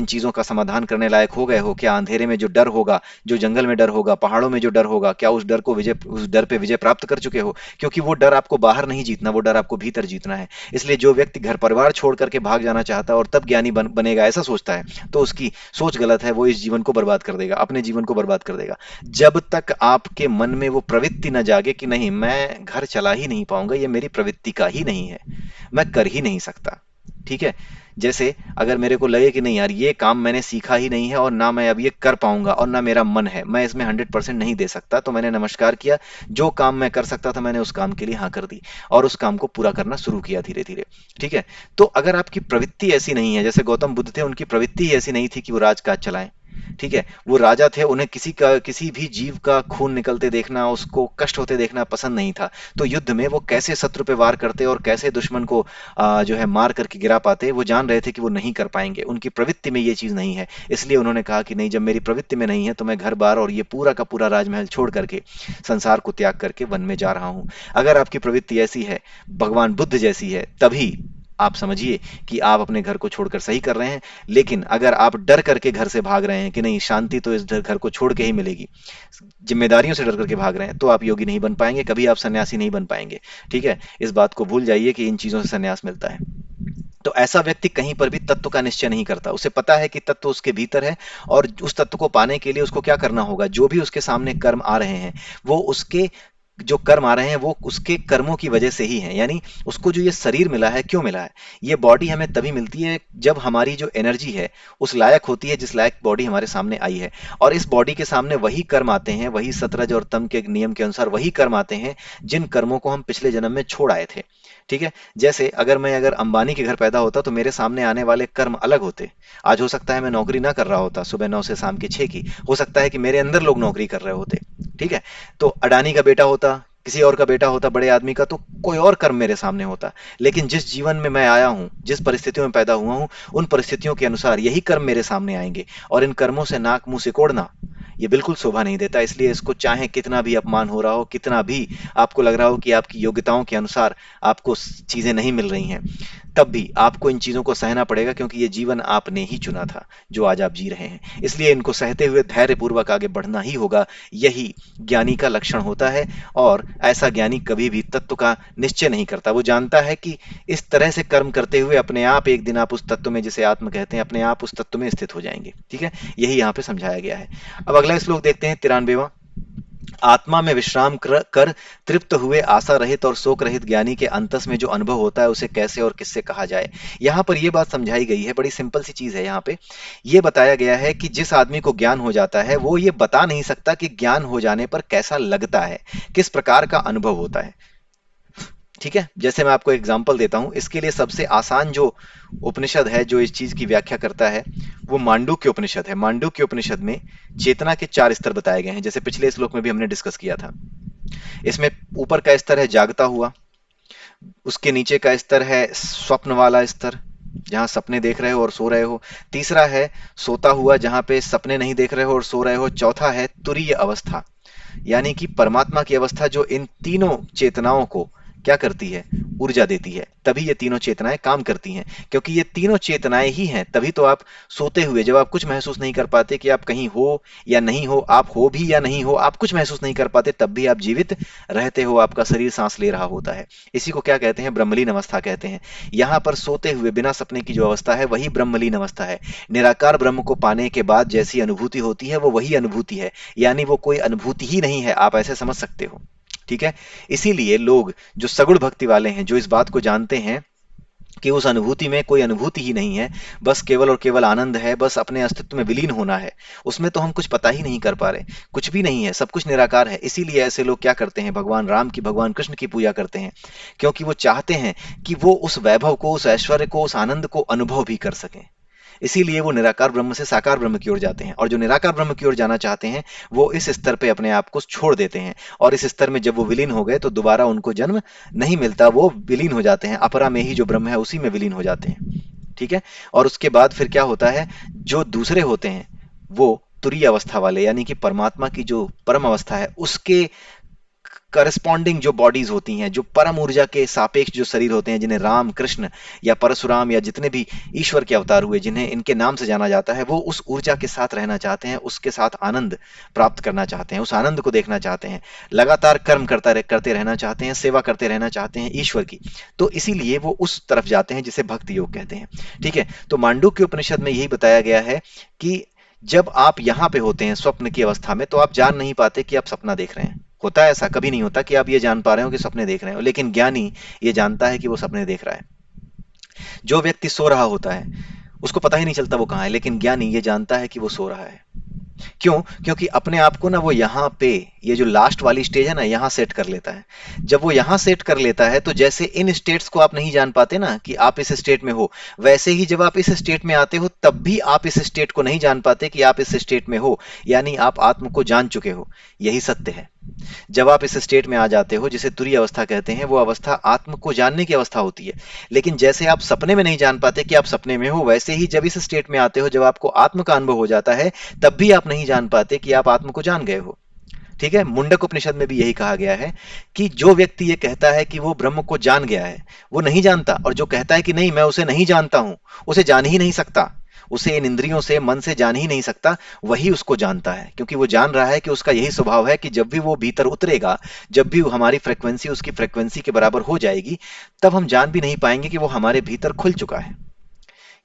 चीजों का समाधान करने लायक हो गए हो? क्या अंधेरे में जो डर होगा, जो जंगल में डर होगा, पहाड़ों में जो डर होगा, क्या उस डर पे विजय प्राप्त कर चुके हो? क्योंकि वो डर आपको बाहर नहीं जीतना, वो डर आपको भीतर जीतना है। इसलिए जो व्यक्ति घर परिवार छोड़ करके भाग जाना चाहता है और तब ज्ञानी बनेगा ऐसा सोचता है, तो उसकी सोच गलत है। वो इस जीवन को बर्बाद कर देगा, अपने जीवन को बर्बाद कर देगा। जब तक आपके मन में वो प्रवृत्ति न जागे कि नहीं, मैं घर चला ही नहीं पाऊंगा, ये मेरी प्रवृत्ति का ही नहीं है, मैं कर ही नहीं सकता। ठीक है? जैसे अगर मेरे को लगे कि नहीं यार, ये काम मैंने सीखा ही नहीं है और ना मैं अब ये कर पाऊंगा और ना मेरा मन है, मैं इसमें 100% नहीं दे सकता, तो मैंने नमस्कार किया। जो काम मैं कर सकता था मैंने उस काम के लिए हाँ कर दी और उस काम को पूरा करना शुरू किया धीरे धीरे। ठीक है? तो अगर आपकी प्रवृत्ति ऐसी नहीं है, जैसे गौतम बुद्ध थे, उनकी प्रवृत्ति ही ऐसी नहीं थी कि वो राजकाज चलाएं। ठीक है? वो राजा थे, उन्हें किसी भी जीव का खून निकलते देखना, उसको कष्ट होते देखना पसंद नहीं था। तो युद्ध में वो कैसे शत्रु पे वार करते और कैसे दुश्मन को जो है मार करके गिरा पाते, वो जान रहे थे कि वो नहीं कर पाएंगे, उनकी प्रवृत्ति में ये चीज नहीं है। इसलिए उन्होंने कहा कि नहीं, जब मेरी प्रवृत्ति में नहीं है तो मैं घर बार और ये पूरा का पूरा राजमहल छोड़ करके, संसार को त्याग करके वन में जा रहा हूं। अगर आपकी प्रवृत्ति ऐसी है, भगवान बुद्ध जैसी है, तभी आप समझिए कि आप अपने घर को छोड़कर सही कर रहे हैं। लेकिन अगर आप डर करके घर से भाग रहे हैं कि नहीं, शांति तो इस घर को छोड़ के ही मिलेगी, जिम्मेदारियों से डर करके भाग रहे हैं, तो आप योगी नहीं बन पाएंगे, कभी आप सन्यासी नहीं बन पाएंगे। ठीक है? इस बात को भूल जाइए कि इन चीजों से सन्यास मिलता है। तो ऐसा व्यक्ति कहीं पर भी तत्व का निश्चय नहीं करता। उसे पता है कि तत्व उसके भीतर है और उस तत्व को पाने के लिए उसको क्या करना होगा। जो भी उसके सामने कर्म आ रहे हैं, वो उसके जो कर्म आ रहे हैं वो उसके कर्मों की वजह से ही है। यानी उसको जो ये शरीर मिला है, क्यों मिला है? ये बॉडी हमें तभी मिलती है जब हमारी जो एनर्जी है उस लायक होती है जिस लायक बॉडी हमारे सामने आई है। और इस बॉडी के सामने वही कर्म आते हैं, वही सतरज और तम के नियम के अनुसार वही कर्म आते हैं जिन कर्मों को हम पिछले जन्म में छोड़ आए थे। ठीक है? जैसे अगर अंबानी के घर पैदा होता तो मेरे सामने आने वाले कर्म अलग होते। आज हो सकता है मैं नौकरी ना कर रहा होता सुबह 9 से शाम के 6 की, हो सकता है कि मेरे अंदर लोग नौकरी कर रहे होते। ठीक है? तो अडानी का बेटा होता, किसी और का बेटा होता, बड़े आदमी का, तो कोई और कर्म मेरे सामने होता। लेकिन जिस जीवन में मैं आया हूं, जिस परिस्थितियों में पैदा हुआ हूं, उन परिस्थितियों के अनुसार यही कर्म मेरे सामने आएंगे। और इन कर्मों से नाक मुंह सिकोड़ना ये बिल्कुल शोभा नहीं देता। इसलिए इसको चाहे कितना भी अपमान हो रहा हो, कितना भी आपको लग रहा हो कि आपकी योग्यताओं के अनुसार आपको चीजें नहीं मिल रही हैं, तब भी आपको इन चीजों को सहना पड़ेगा, क्योंकि ये जीवन आपने ही चुना था जो आज आप जी रहे हैं। इसलिए इनको सहते हुए धैर्य पूर्वक आगे बढ़ना ही होगा। यही ज्ञानी का लक्षण होता है। और ऐसा ज्ञानी कभी भी तत्व का निश्चय नहीं करता। वो जानता है कि इस तरह से कर्म करते हुए अपने आप एक दिन आप उस तत्व में, जिसे आत्म कहते हैं, अपने आप उस तत्व में स्थित हो जाएंगे। ठीक है? यही यहाँ पे समझाया गया है। अब अगला श्लोक देखते हैं, 93वां। आत्मा में विश्राम कर तृप्त हुए आशा रहित और शोक रहित ज्ञानी के अंतस में जो अनुभव होता है उसे कैसे और किससे कहा जाए। यहां पर यह बात समझाई गई है, बड़ी सिंपल सी चीज है। यहां पे यह बताया गया है कि जिस आदमी को ज्ञान हो जाता है वो ये बता नहीं सकता कि ज्ञान हो जाने पर कैसा लगता है, किस प्रकार का अनुभव होता है। ठीक है? जैसे मैं आपको एग्जांपल देता हूं, इसके लिए सबसे आसान जो उपनिषद है जो इस चीज की व्याख्या करता है, वो मांडुक्य उपनिषद है। मांडुक्य उपनिषद में चेतना के 4 स्तर बताए गए हैं, जैसे पिछले श्लोक में भी हमने डिस्कस किया था। इसमें ऊपर का स्तर है जागता हुआ, उसके नीचे का स्तर है स्वप्न वाला स्तर, जहां सपने देख रहे हो और सो रहे हो। तीसरा है सोता हुआ, जहां पे सपने नहीं देख रहे हो और सो रहे हो। चौथा है तुरीय अवस्था, यानी कि परमात्मा की अवस्था, जो इन तीनों चेतनाओं को क्या करती है? ऊर्जा देती है। तभी ये तीनों चेतनाएं काम करती हैं, क्योंकि ये तीनों चेतनाएं ही हैं। तभी तो आप सोते हुए, जब आप कुछ महसूस नहीं कर पाते कि आप कहीं हो या नहीं हो, आप हो भी या नहीं हो, आप कुछ महसूस नहीं कर पाते, तब भी आप जीवित रहते हो, आपका शरीर सांस ले रहा होता है। इसी को क्या कहते हैं? ब्रह्मलीन अवस्था कहते हैं। यहाँ पर सोते हुए बिना सपने की जो अवस्था है वही ब्रह्मलीन अवस्था है। निराकार ब्रह्म को पाने के बाद जैसी अनुभूति होती है वो वही अनुभूति है, यानी वो कोई अनुभूति ही नहीं है, आप ऐसे समझ सकते हो। ठीक है? इसीलिए लोग जो सगुण भक्ति वाले हैं, जो इस बात को जानते हैं कि उस अनुभूति में कोई अनुभूति ही नहीं है, बस केवल और केवल आनंद है, बस अपने अस्तित्व में विलीन होना है, उसमें तो हम कुछ पता ही नहीं कर पा रहे, कुछ भी नहीं है, सब कुछ निराकार है। इसीलिए ऐसे लोग क्या करते हैं? भगवान राम की, भगवान कृष्ण की पूजा करते हैं, क्योंकि वो चाहते हैं कि वो उस वैभव को, उस ऐश्वर्य को, उस आनंद को अनुभव भी कर सकें। इसीलिए वो निराकार ब्रह्म से साकार ब्रह्म की ओर जाते हैं, और जो निराकार ब्रह्म की ओर जाना चाहते हैं वो इस स्तर पे अपने आप को छोड़ देते हैं। और इस स्तर में जब वो विलीन हो गए तो दोबारा उनको जन्म नहीं मिलता, वो विलीन हो जाते हैं, अपरा में ही जो ब्रह्म है उसी में विलीन हो जाते हैं। ठीक है? और उसके बाद फिर क्या होता है? जो दूसरे होते हैं वो तुरीय अवस्था वाले, यानी कि परमात्मा की जो परम अवस्था है उसके करस्पॉन्डिंग जो बॉडीज होती हैं, जो परम ऊर्जा के सापेक्ष जो शरीर होते हैं, जिन्हें राम, कृष्ण या परशुराम या जितने भी ईश्वर के अवतार हुए, जिन्हें इनके नाम से जाना जाता है, वो उस ऊर्जा के साथ रहना चाहते हैं, उसके साथ आनंद प्राप्त करना चाहते हैं, उस आनंद को देखना चाहते हैं, लगातार कर्म करते रहना चाहते हैं, सेवा करते रहना चाहते हैं ईश्वर की। तो इसीलिए वो उस तरफ जाते हैं जिसे भक्ति योग कहते हैं। ठीक है, तो मांडुक्य उपनिषद में यही बताया गया है कि जब आप यहां पे होते हैं स्वप्न की अवस्था में, तो आप जान नहीं पाते कि आप सपना देख रहे हैं। होता है ऐसा, कभी नहीं होता कि आप ये जान पा रहे हो कि सपने देख रहे हो, लेकिन ज्ञानी ये जानता है कि वो सपने देख रहा है। जो व्यक्ति सो रहा होता है उसको पता ही नहीं चलता वो कहाँ है, लेकिन ज्ञानी ये जानता है कि वो सो रहा है। क्यों? क्योंकि अपने आप को ना वो यहाँ पे, ये जो लास्ट वाली स्टेज है ना, यहाँ सेट कर लेता है। जब वो यहाँ सेट कर लेता है, तो जैसे इन स्टेट्स को आप नहीं जान पाते ना कि आप इस स्टेट में हो, वैसे ही जब आप इस स्टेट में आते हो तब भी आप इस स्टेट को नहीं जान पाते कि आप इस स्टेट में हो, यानी आप आत्म को जान चुके हो। यही सत्य है। जब आप इस स्टेट में आ जाते हो, जिसे तुरीय अवस्था कहते हैं, वो अवस्था आत्म को जानने की अवस्था होती है। लेकिन जैसे आप सपने में नहीं जान पाते कि आप सपने में हो, वैसे ही जब इस स्टेट में आते हो, जब आपको आत्म का अनुभव हो जाता है, तब भी आप नहीं जान पाते कि आप आत्म को जान गए हो। ठीक है, मुंडक उपनिषद में भी यही कहा गया है कि जो व्यक्ति ये कहता है कि वो ब्रह्म को जान गया है, वो नहीं जानता, और जो कहता है कि नहीं मैं उसे नहीं जानता हूं, उसे जान ही नहीं सकता, उसे इन इंद्रियों से, मन से जान ही नहीं सकता, वही उसको जानता है। क्योंकि वो जान रहा है कि उसका यही स्वभाव है कि जब भी वो भीतर उतरेगा, जब भी हमारी फ्रीक्वेंसी उसकी फ्रीक्वेंसी के बराबर हो जाएगी, तब हम जान भी नहीं पाएंगे कि वो हमारे भीतर खुल चुका है।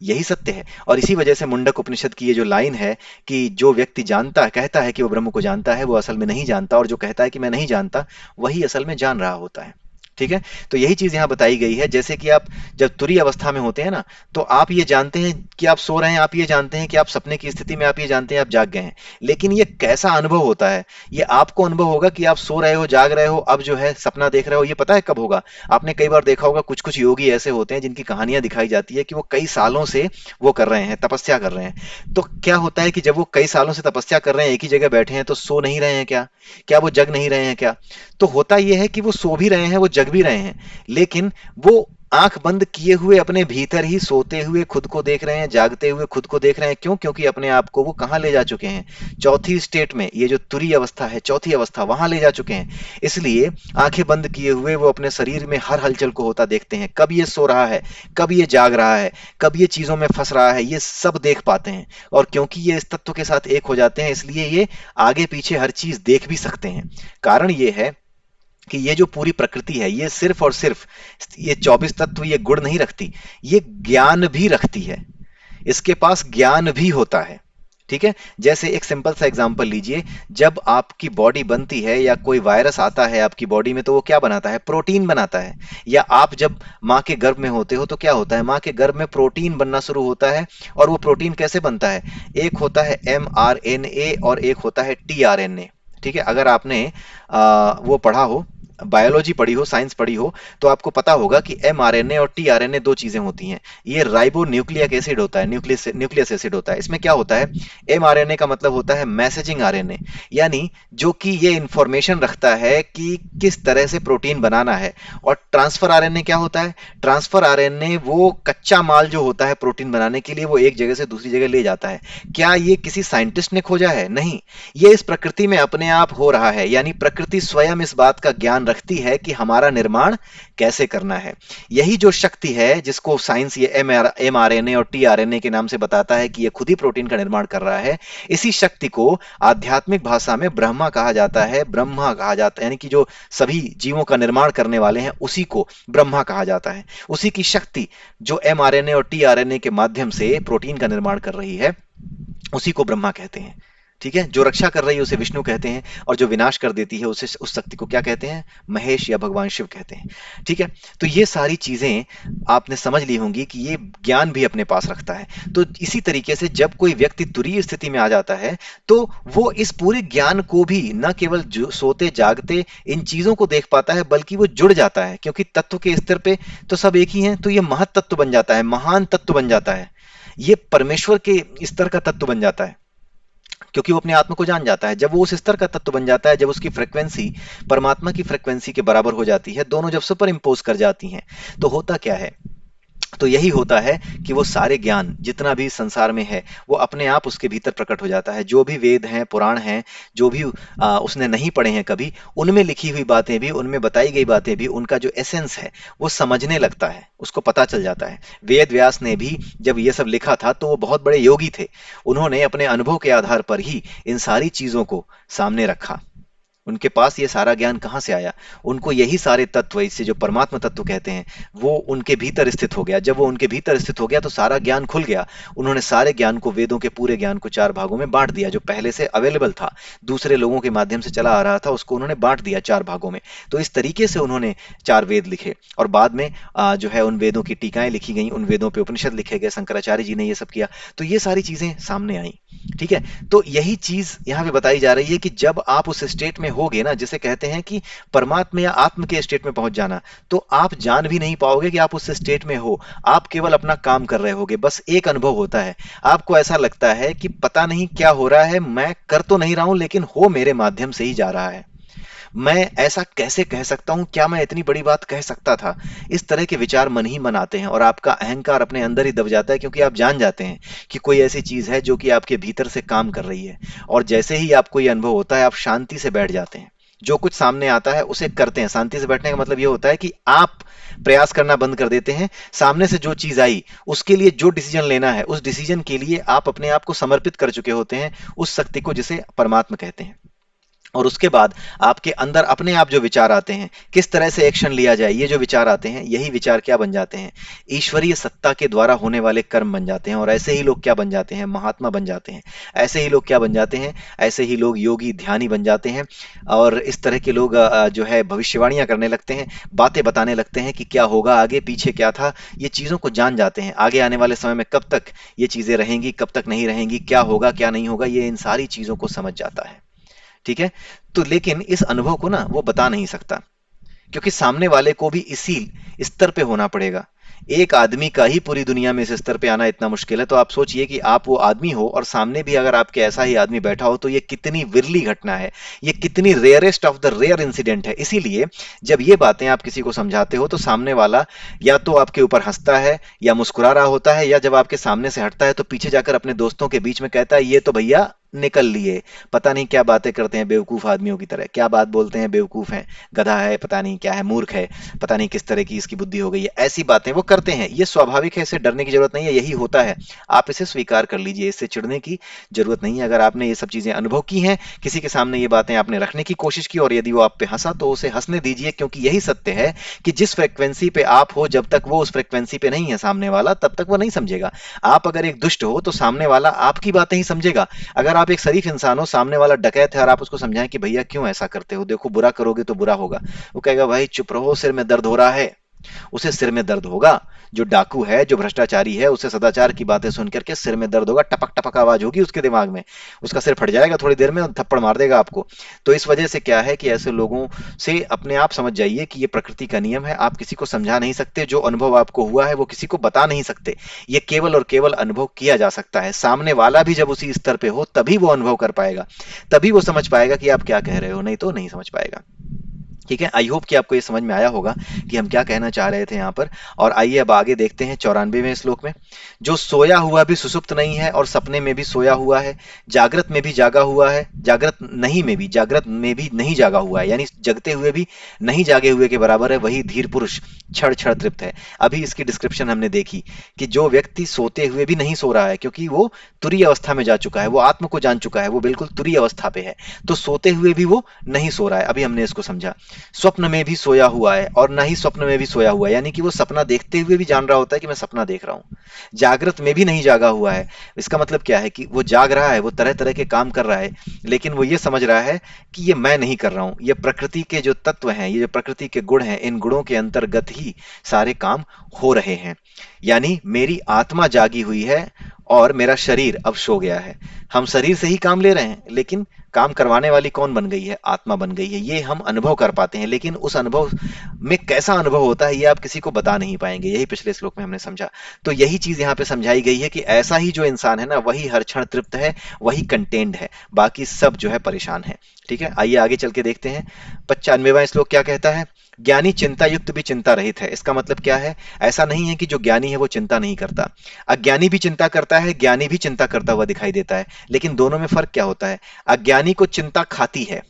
यही सत्य है। और इसी वजह से मुंडक उपनिषद की ये जो लाइन है कि जो व्यक्ति जानता है, कहता है कि वो ब्रह्म को जानता है, वो असल में नहीं जानता, और जो कहता है कि मैं नहीं जानता, वही असल में जान रहा होता है। ठीक है, तो यही चीज यहां बताई गई है। जैसे कि आप जब तुरीय अवस्था में होते हैं ना, तो आप ये जानते हैं कि आप सो रहे हैं, आप ये जानते हैं कि आप सपने की स्थिति में, आप ये जानते हैं आप जाग गए हैं। लेकिन ये कैसा अनुभव होता है, ये आपको अनुभव होगा कि आप सो रहे हो, जाग रहे हो, अब जो है सपना देख रहे हो, ये पता है कब होगा? आपने कई बार देखा होगा, कुछ कुछ योगी ऐसे होते हैं जिनकी कहानियां दिखाई जाती है कि वो कई सालों से वो कर रहे हैं, तपस्या कर रहे हैं। तो क्या होता है कि जब वो कई सालों से तपस्या कर रहे हैं, एक ही जगह बैठे हैं, तो सो नहीं रहे हैं क्या? क्या वो जग नहीं रहे हैं क्या? तो होता यह है कि वो सो भी रहे हैं, वो जग भी रहे हैं, लेकिन वो आंख बंद किए हुए अपने भीतर ही सोते हुए खुद को देख रहे हैं, जागते हुए खुद को देख रहे हैं। क्यों? क्योंकि अपने आप को वो कहां ले जा चुके हैं? चौथी स्टेट में, ये जो तुरीय अवस्था है, चौथी अवस्था, वहां ले जा चुके हैं। इसलिए आंखें बंद किए हुए वो अपने शरीर में हर हलचल को होता देखते हैं। कब ये सो रहा है, कब ये जाग रहा है, कब ये चीजों में फंस रहा है, ये सब देख पाते हैं। और क्योंकि ये इस तत्व के साथ एक हो जाते हैं, इसलिए ये आगे पीछे हर चीज देख भी सकते हैं। कारण ये है कि ये जो पूरी प्रकृति है, ये सिर्फ और सिर्फ ये 24 तत्व ये गुण नहीं रखती, ये ज्ञान भी रखती है। इसके पास ज्ञान भी होता है। ठीक है, जैसे एक सिंपल सा एग्जांपल लीजिए, जब आपकी बॉडी बनती है या कोई वायरस आता है आपकी बॉडी में, तो वो क्या बनाता है? प्रोटीन बनाता है। या आप जब माँ के गर्भ में होते हो तो क्या होता है? माँ के गर्भ में प्रोटीन बनना शुरू होता है। और वो प्रोटीन कैसे बनता है? एक होता है mRNA और एक होता है tRNA। ठीक है, अगर आपने वो पढ़ा हो, बायोलॉजी पढ़ी हो, साइंस पढ़ी हो, तो आपको पता होगा कि mRNA और tRNA दो चीजें होती हैं। ये राइबो न्यूक्लिक एसिड होता है, न्यूक्लियस एसिड होता है। इसमें क्या होता है? mRNA का मतलब होता है मैसेजिंग आरएनए, यानी जो कि ये इंफॉर्मेशन रखता है कि किस तरह से प्रोटीन बनाना है। और ट्रांसफर आरएनए क्या होता है? ट्रांसफर आरएनए वो कच्चा माल जो होता है प्रोटीन बनाने के लिए, वो एक जगह से दूसरी जगह ले जाता है। क्या ये किसी साइंटिस्ट ने खोजा है? नहीं, ये इस प्रकृति में अपने आप हो रहा है। यानी प्रकृति स्वयं इस बात का ज्ञान रखती है कि हमारा निर्माण कैसे करना है। यही जो शक्ति है, जिसको साइंस ये mRNA और tRNA के नाम से बताता है कि ये खुद ही प्रोटीन का निर्माण कर रहा है, इसी शक्ति को आध्यात्मिक भाषा में ब्रह्मा कहा जाता है। ब्रह्मा कहा जाता है, यानी कि जो सभी जीवों का निर्माण करने वाले हैं, उसी को ब्रह्मा कहा जाता है। उसी की शक्ति जो mRNA और tRNA के माध्यम से प्रोटीन का निर्माण कर रही है, उसी को ब्रह्मा कहते हैं। ठीक है, जो रक्षा कर रही है उसे विष्णु कहते हैं, और जो विनाश कर देती है उसे, उस शक्ति को क्या कहते हैं? महेश या भगवान शिव कहते हैं। ठीक है, तो ये सारी चीजें आपने समझ ली होंगी कि ये ज्ञान भी अपने पास रखता है। तो इसी तरीके से जब कोई व्यक्ति तुरीय स्थिति में आ जाता है, तो वो इस पूरे ज्ञान को भी न केवल सोते जागते इन चीजों को देख पाता है, बल्कि वो जुड़ जाता है। क्योंकि तत्व के स्तर पे तो सब एक ही हैं, तो ये महत तत्व बन जाता है, महान तत्व बन जाता है, ये परमेश्वर के स्तर का तत्व बन जाता है। क्योंकि वो अपने आत्मा को जान जाता है। जब वो उस स्तर का तत्व बन जाता है, जब उसकी फ्रीक्वेंसी परमात्मा की फ्रीक्वेंसी के बराबर हो जाती है, दोनों जब सुपर इम्पोज कर जाती हैं, तो होता क्या है? तो यही होता है कि वो सारे ज्ञान जितना भी संसार में है वो अपने आप उसके भीतर प्रकट हो जाता है। जो भी वेद हैं, पुराण हैं, जो भी उसने नहीं पढ़े हैं कभी, उनमें लिखी हुई बातें भी, उनमें बताई गई बातें भी, उनका जो एसेंस है वो समझने लगता है, उसको पता चल जाता है। वेद व्यास ने भी जब ये सब लिखा था तो वो बहुत बड़े योगी थे। उन्होंने अपने अनुभव के आधार पर ही इन सारी चीजों को सामने रखा। उनके पास ये सारा ज्ञान कहाँ से आया? उनको यही सारे तत्व, इसे जो परमात्मा तत्व कहते हैं, वो उनके भीतर स्थित हो गया। जब वो उनके भीतर स्थित हो गया तो सारा ज्ञान खुल गया। उन्होंने सारे ज्ञान को, वेदों के पूरे ज्ञान को 4 भागों में बांट दिया। जो पहले से अवेलेबल था, दूसरे लोगों के माध्यम से चला आ रहा था, उसको उन्होंने बांट दिया 4 भागों में। तो इस तरीके से उन्होंने 4 वेद लिखे और बाद में जो है उन वेदों की टीकाएं लिखी गई, उन वेदों पे उपनिषद लिखे गए, शंकराचार्य जी ने ये सब किया। तो ये सारी चीजें सामने आई। ठीक है? तो यही चीज यहाँ पे बताई जा रही है कि जब आप उस स्टेट में होगे ना, जिसे कहते हैं कि परमात्मा या आत्म के स्टेट में पहुंच जाना, तो आप जान भी नहीं पाओगे कि आप उस स्टेट में हो। आप केवल अपना काम कर रहे होगे, बस एक अनुभव होता है। आपको ऐसा लगता है कि पता नहीं क्या हो रहा है, मैं कर तो नहीं रहा हूं लेकिन हो मेरे माध्यम से ही जा रहा है। मैं ऐसा कैसे कह सकता हूं, क्या मैं इतनी बड़ी बात कह सकता था? इस तरह के विचार मन ही मन आते हैं और आपका अहंकार अपने अंदर ही दब जाता है, क्योंकि आप जान जाते हैं कि कोई ऐसी चीज है जो कि आपके भीतर से काम कर रही है। और जैसे ही आपको ये अनुभव होता है, आप शांति से बैठ जाते हैं। जो कुछ सामने आता है उसे करते हैं। शांति से बैठने का मतलब ये होता है कि आप प्रयास करना बंद कर देते हैं। सामने से जो चीज आई उसके लिए जो डिसीजन लेना है, उस डिसीजन के लिए आप अपने आप को समर्पित कर चुके होते हैं उस शक्ति को जिसे परमात्मा कहते हैं। और उसके बाद आपके अंदर अपने आप जो विचार आते हैं, किस तरह से एक्शन लिया जाए, ये जो विचार आते हैं, यही विचार क्या बन जाते हैं? ईश्वरीय सत्ता के द्वारा होने वाले कर्म बन जाते हैं। और ऐसे ही लोग क्या बन जाते हैं? महात्मा बन जाते हैं। ऐसे ही लोग क्या बन जाते हैं? ऐसे ही लोग योगी, ध्यानी बन जाते हैं। और इस तरह के लोग जो है भविष्यवाणियां करने लगते हैं, बातें बताने लगते हैं कि क्या होगा आगे, पीछे क्या था, ये चीजों को जान जाते हैं। आगे आने वाले समय में कब तक ये चीजें रहेंगी, कब तक नहीं रहेंगी, क्या होगा क्या नहीं होगा, ये इन सारी चीजों को समझ जाता है। ठीक है? तो लेकिन इस अनुभव को ना वो बता नहीं सकता, क्योंकि सामने वाले को भी इसी स्तर पे होना पड़ेगा। एक आदमी का ही पूरी दुनिया में इस स्तर पे आना इतना मुश्किल है। तो आप सोचिए कि आप वो आदमी हो और सामने भी अगर आपके ऐसा ही आदमी बैठा हो, तो ये कितनी विरली घटना है, ये कितनी rarest of the rare incident है। इसीलिए जब ये बातें आप किसी को समझाते हो तो सामने वाला या तो आपके ऊपर हंसता है या मुस्कुरा रहा होता है, या जब आपके सामने से हटता है तो पीछे जाकर अपने दोस्तों के बीच में कहता है, ये तो भैया निकल लिए, पता नहीं क्या बातें करते हैं बेवकूफ आदमियों की तरह, क्या बात बोलते हैं, बेवकूफ हैं, गधा है, पता नहीं क्या है, मूर्ख है, पता नहीं किस तरह की इसकी बुद्धि हो गई है। ऐसी बातें वो करते हैं। ये स्वाभाविक है, इससे डरने की जरूरत नहीं है, यही होता है। आप इसे स्वीकार कर लीजिए, इससे चिढ़ने की जरूरत नहीं है। अगर आपने ये सब चीजें अनुभव की हैं, किसी के सामने ये बातें आपने रखने की कोशिश की और यदि वो आप पे हंसा, तो उसे हंसने दीजिए, क्योंकि यही सत्य है कि जिस फ्रिक्वेंसी पे आप हो, जब तक वो उस फ्रिक्वेंसी पे नहीं है सामने वाला, तब तक वो नहीं समझेगा। आप अगर एक दुष्ट हो तो सामने वाला आपकी बातें ही समझेगा। अगर आप एक शरीफ इंसान हो, सामने वाला डकैत है और आप उसको समझाएं कि भैया क्यों ऐसा करते हो, देखो बुरा करोगे तो बुरा होगा, वो कहेगा भाई चुप रहो, सिर में दर्द हो रहा है। उसे सिर में दर्द होगा। जो डाकू है, जो भ्रष्टाचारी है, उसे सदाचार की बातें सुन करके सिर में दर्द होगा, टपक टपक आवाज होगी उसके दिमाग में, उसका सिर फट जाएगा थोड़ी देर में और थप्पड़ मार देगा आपको। तो इस वजह से क्या है कि ऐसे लोगों से अपने आप समझ जाइए कि ये प्रकृति का नियम है। आप किसी को समझा नहीं सकते, जो अनुभव आपको हुआ है वो किसी को बता नहीं सकते। ये केवल और केवल अनुभव किया जा सकता है। सामने वाला भी जब उसी स्तर पे हो तभी वो अनुभव कर पाएगा, तभी वो समझ पाएगा कि आप क्या कह रहे हो, नहीं तो नहीं समझ पाएगा। ठीक है? आई होप कि आपको ये समझ में आया होगा कि हम क्या कहना चाह रहे थे यहाँ पर। और आइए अब आगे देखते हैं 94वें श्लोक में। जो सोया हुआ भी सुसुप्त नहीं है और सपने में भी सोया हुआ है, जागृत में भी जागा हुआ है, जागृत में भी नहीं जागा हुआ है, यानी जगते हुए भी नहीं जागे हुए के बराबर है, वही धीर पुरुष क्षण क्षण तृप्त है। अभी इसकी डिस्क्रिप्शन हमने देखी कि जो व्यक्ति सोते हुए भी नहीं सो रहा है, क्योंकि वो तुरीय अवस्था में जा चुका है, वो आत्म को जान चुका है, वो बिल्कुल तुरीय अवस्था पे है, तो सोते हुए भी वो नहीं सो रहा है। अभी हमने इसको समझा। स्वप्न में भी सोया हुआ है और ना ही स्वप्न में भी सोया हुआ है, यानी कि वो सपना देखते हुए भी जान रहा होता है कि मैं सपना देख रहा हूं। जागृत में भी नहीं जागा हुआ है। इसका मतलब क्या है कि वो जाग रहा है, वो तरह तरह के काम कर रहा है, लेकिन वो ये समझ रहा है कि ये मैं नहीं कर रहा हूं, ये प्रकृति के जो तत्व हैं, ये जो प्रकृति के गुण हैं, इन गुणों के अंतर्गत ही सारे काम हो रहे हैं। यानी मेरी आत्मा जागी हुई है और मेरा शरीर अब सो गया है। हम शरीर से ही काम ले रहे हैं, लेकिन काम करवाने वाली कौन बन गई है? आत्मा बन गई है। ये हम अनुभव कर पाते हैं, लेकिन उस अनुभव में कैसा अनुभव होता है ये आप किसी को बता नहीं पाएंगे। यही पिछले श्लोक में हमने समझा। तो यही चीज यहाँ पे समझाई गई है कि ऐसा ही जो इंसान है ना, वही हर क्षण तृप्त है, वही कंटेंड है, बाकी सब जो है परेशान है। ठीक है? आइए आगे चल के देखते हैं 95वां श्लोक क्या कहता है। ज्ञानी चिंता युक्त भी चिंता रहित है। इसका मतलब क्या है? ऐसा नहीं है कि जो ज्ञानी है वो चिंता नहीं करता। अज्ञानी भी चिंता करता है, ज्ञानी भी चिंता करता हुआ दिखाई देता है, लेकिन दोनों में फर्क क्या होता है? अज्ञानी को चिंता खाती है,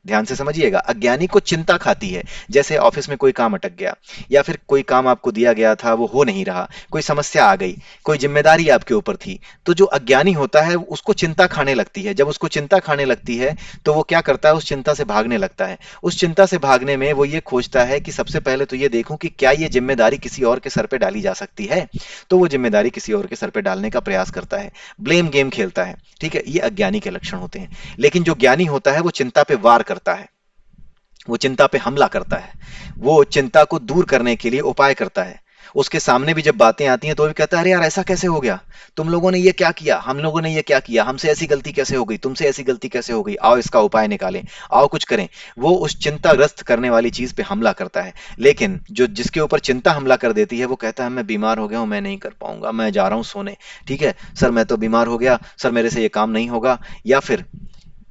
ध्यान से समझिएगा, अज्ञानी को चिंता खाती है। जैसे ऑफिस में कोई काम अटक गया, या फिर कोई काम आपको दिया गया था वो हो नहीं रहा, कोई समस्या आ गई, कोई जिम्मेदारी आपके ऊपर थी, तो जो अज्ञानी होता है उसको चिंता खाने लगती है। जब उसको चिंता खाने लगती है तो वो क्या करता है? उस चिंता से भागने लगता है। उस चिंता से भागने में वो ये खोजता है कि सबसे पहले तो ये देखूं कि क्या ये जिम्मेदारी किसी और के सर पे डाली जा सकती है। तो वो जिम्मेदारी किसी और के सर पे डालने का प्रयास करता है, ब्लेम गेम खेलता है। ठीक है, ये अज्ञानी के लक्षण होते हैं। लेकिन जो ज्ञानी होता है वो चिंता पे वार करता है, वो चिंता पे हमला करता है, वो चिंता को दूर करने के लिए उपाय करता है। उसके सामने भी जब बातें आती हैं तो भी कहता है, अरे यार ऐसा कैसे हो गया, तुम लोगों ने ये क्या किया, हम लोगों ने ये क्या किया, हमसे ऐसी गलती कैसे हो गई, तुमसे ऐसी गलती कैसे हो गई, आओ इसका उपाय निकालें, आओ कुछ करें। वो उस चिंताग्रस्त करने वाली चीज पे हमला करता है। लेकिन जो जिसके ऊपर चिंता हमला कर देती है वो कहता है, मैं बीमार हो गया हूं, मैं नहीं कर पाऊंगा, मैं जा रहा हूं सोने। ठीक है सर, मैं तो बीमार हो गया सर, मेरे से ये काम नहीं होगा। या फिर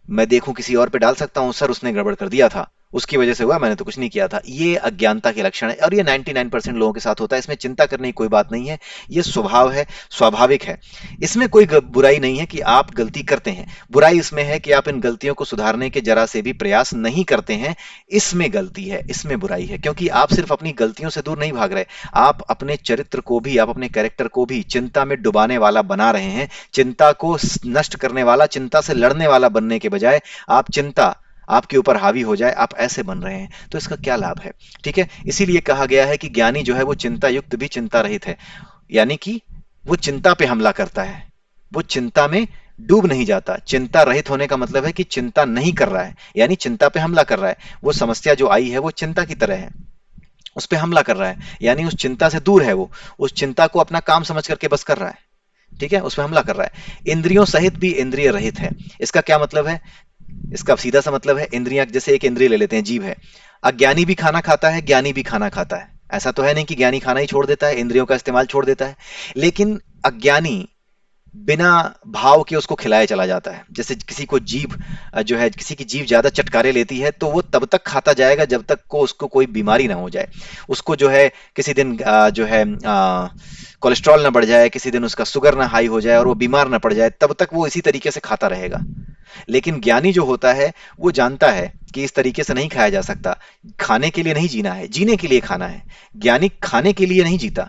मैं देखूं किसी और पे डाल सकता हूं, सर उसने गड़बड़ कर दिया था, उसकी वजह से हुआ, मैंने तो कुछ नहीं किया था। ये अज्ञानता के लक्षण है और ये 99% लोगों के साथ होता है। इसमें चिंता करने की कोई बात नहीं है, ये स्वभाव है, स्वाभाविक है। इसमें कोई बुराई नहीं है कि आप गलती करते हैं, बुराई इसमें है कि आप इन गलतियों को सुधारने के जरा से भी प्रयास नहीं करते हैं। इसमें गलती है, इसमें बुराई है, क्योंकि आप सिर्फ अपनी गलतियों से दूर नहीं भाग रहे, आप अपने चरित्र को भी, आप अपने कैरेक्टर को भी चिंता में डुबाने वाला बना रहे हैं। चिंता को नष्ट करने वाला, चिंता से लड़ने वाला बनने के बजाय आप चिंता आपके ऊपर हावी हो जाए, आप ऐसे बन रहे हैं, तो इसका क्या लाभ है? ठीक है, इसीलिए कहा गया है कि ज्ञानी जो है वो चिंता युक्त भी चिंता रहित है, यानी कि वो चिंता पे हमला करता है, वो चिंता में डूब नहीं जाता। चिंता रहित होने का मतलब है कि चिंता नहीं कर रहा है, यानी चिंता पे हमला कर रहा है। वो समस्या जो आई है वो चिंता की तरह है, उस पे हमला कर रहा है, यानी उस चिंता से दूर है, वो उस चिंता को अपना काम समझ करके बस कर रहा है। ठीक है, उस पर हमला कर रहा है। इंद्रियों सहित भी इंद्रिय रहित है। इसका क्या मतलब है? इसका सीधा सा मतलब है, इंद्रियां, जैसे एक इंद्रिय ले लेते हैं, जीभ है। अज्ञानी भी खाना खाता है, ज्ञानी भी खाना खाता है। ऐसा तो है नहीं कि ज्ञानी खाना ही छोड़ देता है, इंद्रियों का इस्तेमाल छोड़ देता है। लेकिन अज्ञानी बिना भाव के उसको खिलाया चला जाता है। जैसे किसी को जीभ जो है, किसी की जीभ ज्यादा चटकारे लेती है तो वो तब तक खाता जाएगा जब तक को उसको कोई बीमारी ना हो जाए। उसको जो है किसी दिन जो है कोलेस्ट्रॉल ना बढ़ जाए, किसी दिन उसका शुगर ना हाई हो जाए और वो बीमार ना पड़ जाए, तब तक वो इसी तरीके से खाता रहेगा। लेकिन ज्ञानी जो होता है वो जानता है कि इस तरीके से नहीं खाया जा सकता। खाने के लिए नहीं जीना है, जीने के लिए खाना है। ज्ञानी खाने के लिए नहीं जीता,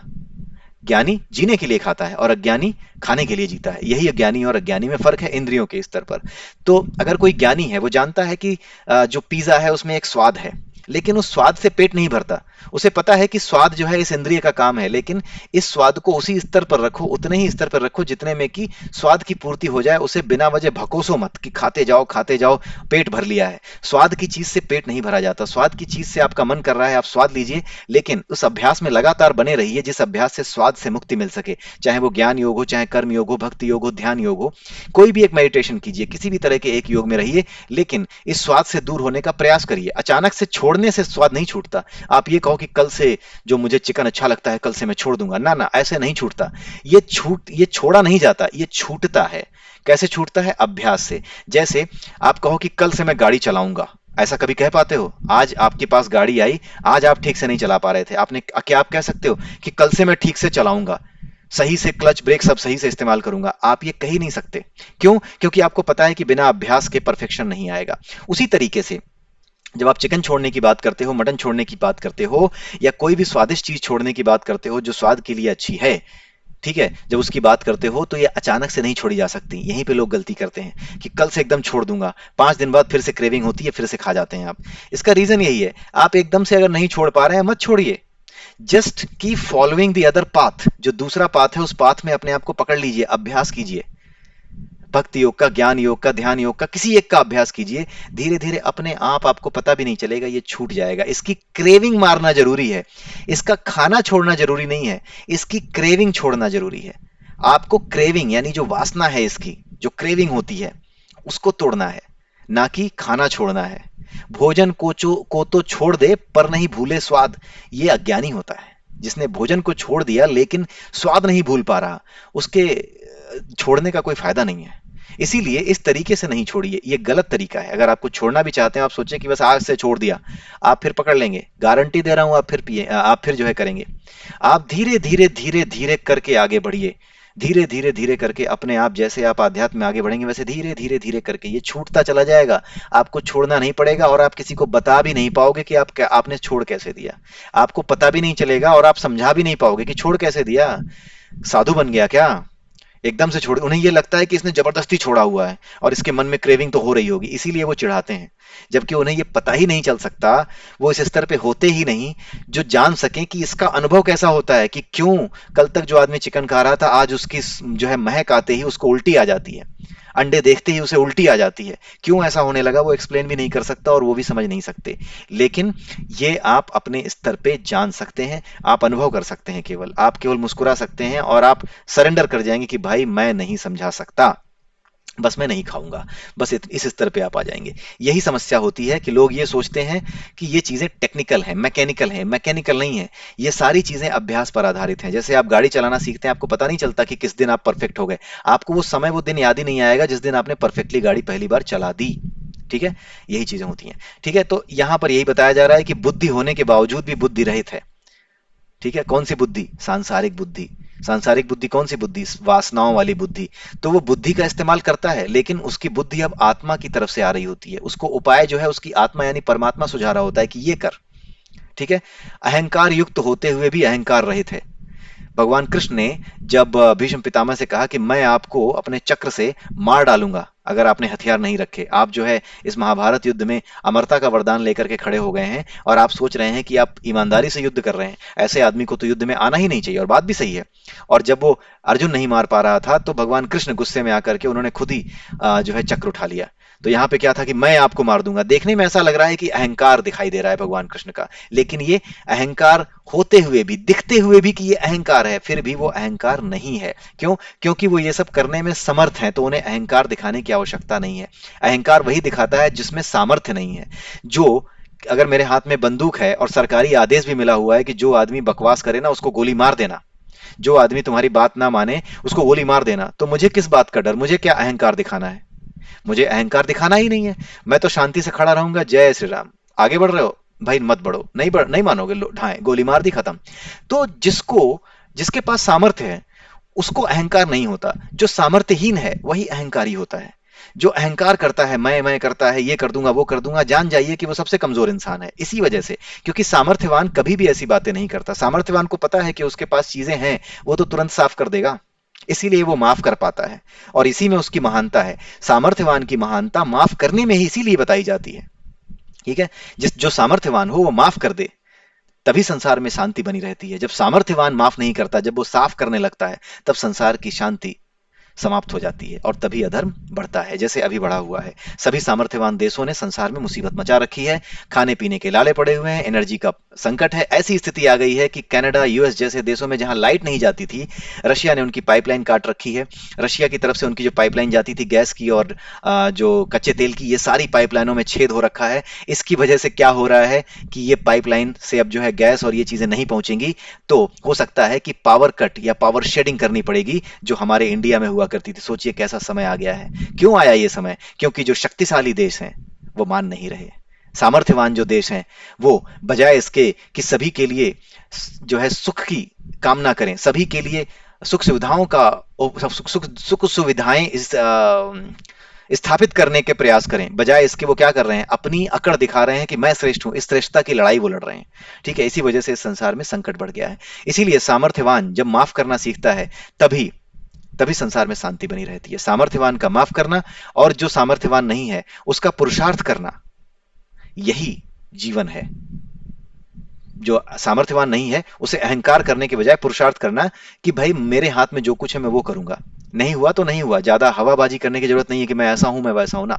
ज्ञानी जीने के लिए खाता है और अज्ञानी खाने के लिए जीता है। यही अज्ञानी और अज्ञानी में फर्क है, इंद्रियों के स्तर पर। तो अगर कोई ज्ञानी है वो जानता है कि जो पिज्जा है उसमें एक स्वाद है, लेकिन उस स्वाद से पेट नहीं भरता। उसे पता है कि स्वाद जो है इस इंद्रिय का काम है, लेकिन इस स्वाद को उसी स्तर पर रखो, उतने ही स्तर पर रखो जितने में कि स्वाद की पूर्ति हो जाए। उसे बिना वजह भकोसो मत कि खाते जाओ, पेट भर लिया है। स्वाद की चीज से पेट नहीं भरा जाता। स्वाद की चीज से आपका मन कर रहा है, आप स्वाद लीजिए, लेकिन उस अभ्यास में लगातार बने रहिए जिस अभ्यास से स्वाद से मुक्ति मिल सके। चाहे वो ज्ञान योग हो, चाहे कर्म योग हो, भक्ति योग हो, ध्यान योग हो, कोई भी एक मेडिटेशन कीजिए, किसी भी तरह के एक योग में रहिए, लेकिन इस स्वाद से दूर होने का प्रयास करिए। अचानक से छोड़ने से स्वाद नहीं छूटता। आप ये कहो कि कल से जो मुझे चिकन अच्छा लगता है कल से मैं छोड़ दूंगा, ना ना, ऐसे नहीं छूटता। ये छोड़ा नहीं जाता, ये छूटता है। कैसे छूटता है? अभ्यास से। जैसे आप कहो कि कल से मैं गाड़ी चलाऊंगा, ऐसा कभी कह पाते हो? आज आपके पास गाड़ी आई, आज आप ठीक से नहीं चला पा रहे थे, आपने क्या आप कह सकते हो कि कल से मैं ठीक से चलाऊंगा, सही से क्लच ब्रेक सब सही से इस्तेमाल करूंगा? आप ये कह ही नहीं सकते। क्यों? क्योंकि आपको पता है कि बिना अभ्यास के परफेक्शन नहीं आएगा। उसी तरीके से जब आप चिकन छोड़ने की बात करते हो, मटन छोड़ने की बात करते हो, या कोई भी स्वादिष्ट चीज छोड़ने की बात करते हो जो स्वाद के लिए अच्छी है, ठीक है, जब उसकी बात करते हो तो ये अचानक से नहीं छोड़ी जा सकती। यहीं पे लोग गलती करते हैं कि कल से एकदम छोड़ दूंगा, 5 दिन बाद फिर से क्रेविंग होती है, फिर से खा जाते हैं आप। इसका रीजन यही है, आप एकदम से अगर नहीं छोड़ पा रहे हैं मत छोड़िए। Just keep following the other path, जो दूसरा पाथ है उस पाथ में अपने आप को पकड़ लीजिए, अभ्यास कीजिए। भक्ति योग का, ज्ञान योग का, ध्यान योग का, किसी एक का अभ्यास कीजिए। धीरे धीरे अपने आप आपको पता भी नहीं चलेगा ये छूट जाएगा। इसकी क्रेविंग मारना जरूरी है, इसका खाना छोड़ना जरूरी नहीं है, इसकी क्रेविंग छोड़ना जरूरी है। आपको क्रेविंग यानी जो वासना है, इसकी जो क्रेविंग होती है उसको तोड़ना है, ना कि खाना छोड़ना है। भोजन को तो छोड़ दे पर नहीं भूले स्वाद, ये अज्ञानी होता है। जिसने भोजन को छोड़ दिया लेकिन स्वाद नहीं भूल पा रहा, उसके छोड़ने का कोई फायदा नहीं है। इसीलिए इस तरीके से नहीं छोड़िए, ये गलत तरीका है। अगर आपको छोड़ना भी चाहते हैं, आप सोचे कि बस आज से छोड़ दिया, आप फिर पकड़ लेंगे, गारंटी दे रहा हूं, आप फिर पिए, आप फिर जो है करेंगे। आप धीरे धीरे धीरे धीरे करके आगे बढ़िए, धीरे धीरे धीरे करके अपने आप, जैसे आप आध्यात्म में आगे बढ़ेंगे वैसे धीरे धीरे धीरे करके ये छूटता चला जाएगा। आपको छोड़ना नहीं पड़ेगा और आप किसी को बता भी नहीं पाओगे कि आपने छोड़ कैसे दिया। आपको पता भी नहीं चलेगा और आप समझा भी नहीं पाओगे कि छोड़ कैसे दिया। साधु बन गया क्या, एकदम से छोड़। उन्हें ये लगता है कि इसने जबरदस्ती छोड़ा हुआ है और इसके मन में क्रेविंग तो हो रही होगी, इसीलिए वो चिढ़ाते हैं, जबकि उन्हें ये पता ही नहीं चल सकता, वो इस स्तर पे होते ही नहीं जो जान सकें कि इसका अनुभव कैसा होता है, कि क्यों कल तक जो आदमी चिकन खा रहा था आज उसकी जो है महक आते ही उसको उल्टी आ जाती है, अंडे देखते ही उसे उल्टी आ जाती है। क्यों ऐसा होने लगा वो एक्सप्लेन भी नहीं कर सकता और वो भी समझ नहीं सकते। लेकिन ये आप अपने स्तर पे जान सकते हैं, आप अनुभव कर सकते हैं, केवल आप केवल मुस्कुरा सकते हैं और आप सरेंडर कर जाएंगे कि भाई मैं नहीं समझा सकता, बस मैं नहीं खाऊंगा। बस इस स्तर पे आप आ जाएंगे। यही समस्या होती है कि लोग ये सोचते हैं कि ये चीजें टेक्निकल हैं, मैकेनिकल हैं। मैकेनिकल नहीं है, ये सारी चीजें अभ्यास पर आधारित हैं। जैसे आप गाड़ी चलाना सीखते हैं, आपको पता नहीं चलता कि किस दिन आप परफेक्ट हो गए, आपको वो समय वो दिन याद ही नहीं आएगा जिस दिन आपने परफेक्टली गाड़ी पहली बार चला दी। ठीक है, यही चीजें होती हैं। ठीक है, तो यहां पर यही बताया जा रहा है कि बुद्धि होने के बावजूद भी बुद्धि रहित है। ठीक है, कौन सी बुद्धि, सांसारिक बुद्धि। सांसारिक बुद्धि कौन सी बुद्धि, वासनाओं वाली बुद्धि। तो वो बुद्धि का इस्तेमाल करता है, लेकिन उसकी बुद्धि अब आत्मा की तरफ से आ रही होती है, उसको उपाय जो है उसकी आत्मा यानी परमात्मा सुझा रहा होता है कि ये कर। ठीक है, अहंकार युक्त होते हुए भी अहंकार रहित है। भगवान कृष्ण ने जब भीष्म पितामह से कहा कि मैं आपको अपने चक्र से मार डालूंगा अगर आपने हथियार नहीं रखे, आप जो है इस महाभारत युद्ध में अमरता का वरदान लेकर के खड़े हो गए हैं और आप सोच रहे हैं कि आप ईमानदारी से युद्ध कर रहे हैं, ऐसे आदमी को तो युद्ध में आना ही नहीं चाहिए, और बात भी सही है। और जब वो अर्जुन नहीं मार पा रहा था तो भगवान कृष्ण गुस्से में आकर के उन्होंने खुद ही जो है चक्र उठा लिया। तो यहाँ पे क्या था कि मैं आपको मार दूंगा। देखने में ऐसा लग रहा है कि अहंकार दिखाई दे रहा है भगवान कृष्ण का, लेकिन ये अहंकार होते हुए भी, दिखते हुए भी कि ये अहंकार है, फिर भी वो अहंकार नहीं है। क्यों? क्योंकि वो ये सब करने में समर्थ हैं, तो उन्हें अहंकार दिखाने की आवश्यकता नहीं है। अहंकार वही दिखाता है जिसमें सामर्थ्य नहीं है। जो, अगर मेरे हाथ में बंदूक है और सरकारी आदेश भी मिला हुआ है कि जो आदमी बकवास करे ना उसको गोली मार देना, जो आदमी तुम्हारी बात ना माने उसको गोली मार देना, तो मुझे किस बात का डर, मुझे क्या अहंकार दिखाना है? मुझे अहंकार दिखाना ही नहीं है। मैं तो शांति से खड़ा रहूंगा, जय श्री राम, आगे बढ़ रहे हो भाई मत बढ़ो, नहीं मानोगे, ढाए गोली मार दी, खत्म। तो जिसके पास सामर्थ्य है उसको अहंकार नहीं होता, जो सामर्थ्यहीन है वही अहंकारी होता है। जो अहंकार करता है, मैं करता है, ये कर दूंगा वो कर दूंगा, जान जाइए कि वो सबसे कमजोर इंसान है। इसी वजह से, क्योंकि सामर्थ्यवान कभी भी ऐसी बातें नहीं करता। सामर्थ्यवान को पता है कि उसके पास चीजें हैं, वो तो तुरंत साफ कर देगा, इसीलिए वो माफ कर पाता है, और इसी में उसकी महानता है। सामर्थ्यवान की महानता माफ करने में ही इसीलिए बताई जाती है। ठीक है, जो सामर्थ्यवान हो वो माफ कर दे, तभी संसार में शांति बनी रहती है। जब सामर्थ्यवान माफ नहीं करता, जब वो साफ करने लगता है, तब संसार की शांति समाप्त हो जाती है और तभी अधर्म बढ़ता है, जैसे अभी बढ़ा हुआ है। सभी सामर्थ्यवान देशों ने संसार में मुसीबत मचा रखी है, खाने पीने के लाले पड़े हुए हैं, एनर्जी का संकट है। ऐसी स्थिति आ गई है कि कनाडा, यूएस जैसे देशों में जहां लाइट नहीं जाती थी, रशिया ने उनकी पाइपलाइन काट रखी है। रशिया की तरफ से उनकी जो पाइपलाइन जाती थी गैस की और जो कच्चे तेल की, ये सारी पाइपलाइनों में छेद हो रखा है। इसकी वजह से क्या हो रहा है कि ये पाइपलाइन से अब जो है गैस और ये चीजें नहीं पहुंचेंगी, तो हो सकता है कि पावर कट या पावर शेडिंग करनी पड़ेगी, जो हमारे इंडिया में हुआ करती थी। सोचिए कैसा समय आ गया है। क्यों आया ये समय? क्योंकि जो शक्तिशाली देश हैं वो मान नहीं रहे। सामर्थ्यवान जो देश हैं वो बजाय इसके कि सभी के लिए जो है सुख की कामना करें, सभी के लिए सुख सुविधाओं का सुख सुविधाएं स्थापित करने के प्रयास करें, बजाय इसके वो क्या कर रहे हैं, अपनी अकड़ दिखा रहे हैं कि मैं श्रेष्ठ हूं। इस श्रेष्ठता की लड़ाई वो लड़ रहे हैं। ठीक है, इसी वजह से इस संसार में संकट बढ़ गया है। इसीलिए सामर्थ्यवान जब माफ करना सीखता है, तभी तभी संसार में शांति बनी रहती है। सामर्थ्यवान का माफ करना, और जो सामर्थ्यवान नहीं है उसका पुरुषार्थ करना, यही जीवन है। जो सामर्थ्यवान नहीं है उसे अहंकार करने के बजाय पुरुषार्थ करना कि भाई मेरे हाथ में जो कुछ है मैं वो करूंगा, नहीं हुआ तो नहीं हुआ, ज्यादा हवाबाजी करने की जरूरत नहीं है कि मैं ऐसा हूं मैं वैसा हूं ना,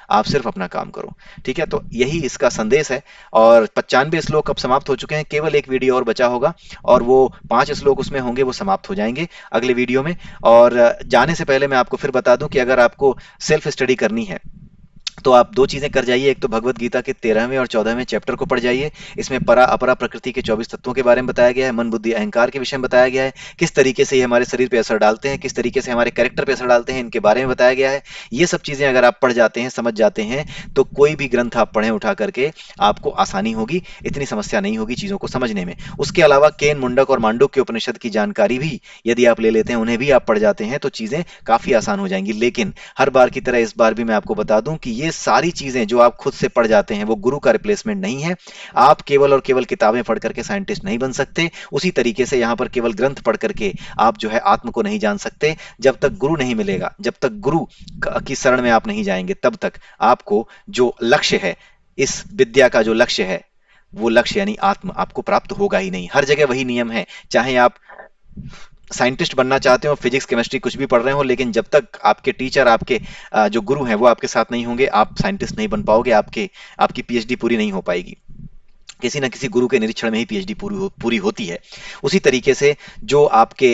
आप सिर्फ अपना काम करो। ठीक है, तो यही इसका संदेश है। और 95 श्लोक अब समाप्त हो चुके हैं, केवल एक वीडियो और बचा होगा और वो 5 श्लोक उसमें होंगे, वो समाप्त हो जाएंगे अगले वीडियो में। और जाने से पहले मैं आपको फिर बता दूं कि अगर आपको सेल्फ स्टडी करनी है, तो आप दो चीजें कर जाइए, एक तो भगवत गीता के 13वें और 14वें चैप्टर को पढ़ जाइए। इसमें परा अपरा प्रकृति के 24 तत्वों के बारे में बताया गया है, मन बुद्धि अहंकार के विषय में बताया गया है, किस तरीके से ये हमारे शरीर पे असर डालते हैं, किस तरीके से हमारे कैरेक्टर पे असर डालते हैं, इनके बारे में बताया गया है। ये सब चीजें अगर आप पढ़ जाते हैं, समझ जाते हैं, तो कोई भी ग्रंथ आप पढ़ें उठा करके, आपको आसानी होगी, इतनी समस्या नहीं होगी चीजों को समझने में। उसके अलावा केन, मुंडक और मांडुक्य उपनिषद की जानकारी भी यदि आप ले लेते हैं, उन्हें भी आप पढ़ जाते हैं, तो चीजें काफी आसान हो जाएंगी। लेकिन हर बार की तरह इस बार भी मैं आपको बता दूं कि ये सारी चीजें जो आप खुद से पढ़ जाते हैं वो गुरु का रिप्लेसमेंट नहीं है। आप केवल और केवल किताबें पढ़ करके साइंटिस्ट नहीं बन सकते। उसी तरीके से यहां पर केवल ग्रंथ पढ़ करके आप जो है आत्म को नहीं जान सकते। जब तक गुरु नहीं मिलेगा, जब तक गुरु की शरण में आप नहीं जाएंगे, तब तक आपको जो लक्ष्य है, इस विद्या का जो लक्ष्य है, वो लक्ष्य यानी आत्म आपको प्राप्त होगा ही नहीं। हर जगह वही नियम है, चाहे आप साइंटिस्ट बनना चाहते हो, फिजिक्स केमिस्ट्री कुछ भी पढ़ रहे हो, लेकिन जब तक आपके टीचर, आपके जो गुरु हैं वो आपके साथ नहीं होंगे, आप साइंटिस्ट नहीं बन पाओगे, आपकी पीएचडी पूरी नहीं हो पाएगी। किसी ना किसी गुरु के निरीक्षण में ही पीएचडी पूरी होती है। उसी तरीके से जो आपके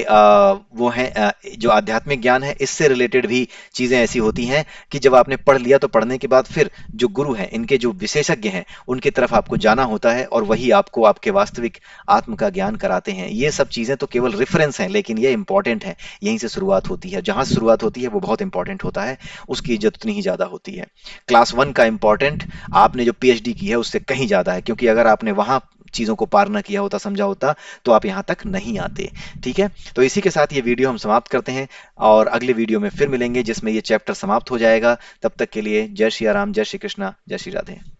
वो हैं, जो आध्यात्मिक ज्ञान है, इससे रिलेटेड भी चीजें ऐसी होती हैं कि जब आपने पढ़ लिया तो पढ़ने के बाद फिर जो गुरु हैं, इनके जो विशेषज्ञ हैं, उनकी तरफ आपको जाना होता है और वही आपको आपके वास्तविक आत्म का ज्ञान कराते हैं। ये सब चीजें तो केवल रेफरेंस हैं, लेकिन ये इंपॉर्टेंट है। यहीं से शुरुआत होती है, जहां से शुरुआत होती है वो बहुत इंपॉर्टेंट होता है, उसकी इज्जत उतनी ही ज्यादा होती है। क्लास वन का इंपॉर्टेंट आपने जो पीएचडी की है उससे कहीं ज्यादा है, क्योंकि अगर आपने वहां चीजों को पार ना किया होता, समझा होता, तो आप यहां तक नहीं आते। ठीक है, तो इसी के साथ ये वीडियो हम समाप्त करते हैं और अगले वीडियो में फिर मिलेंगे जिसमें ये चैप्टर समाप्त हो जाएगा। तब तक के लिए जय श्री राम, जय श्री कृष्णा, जय श्री राधे।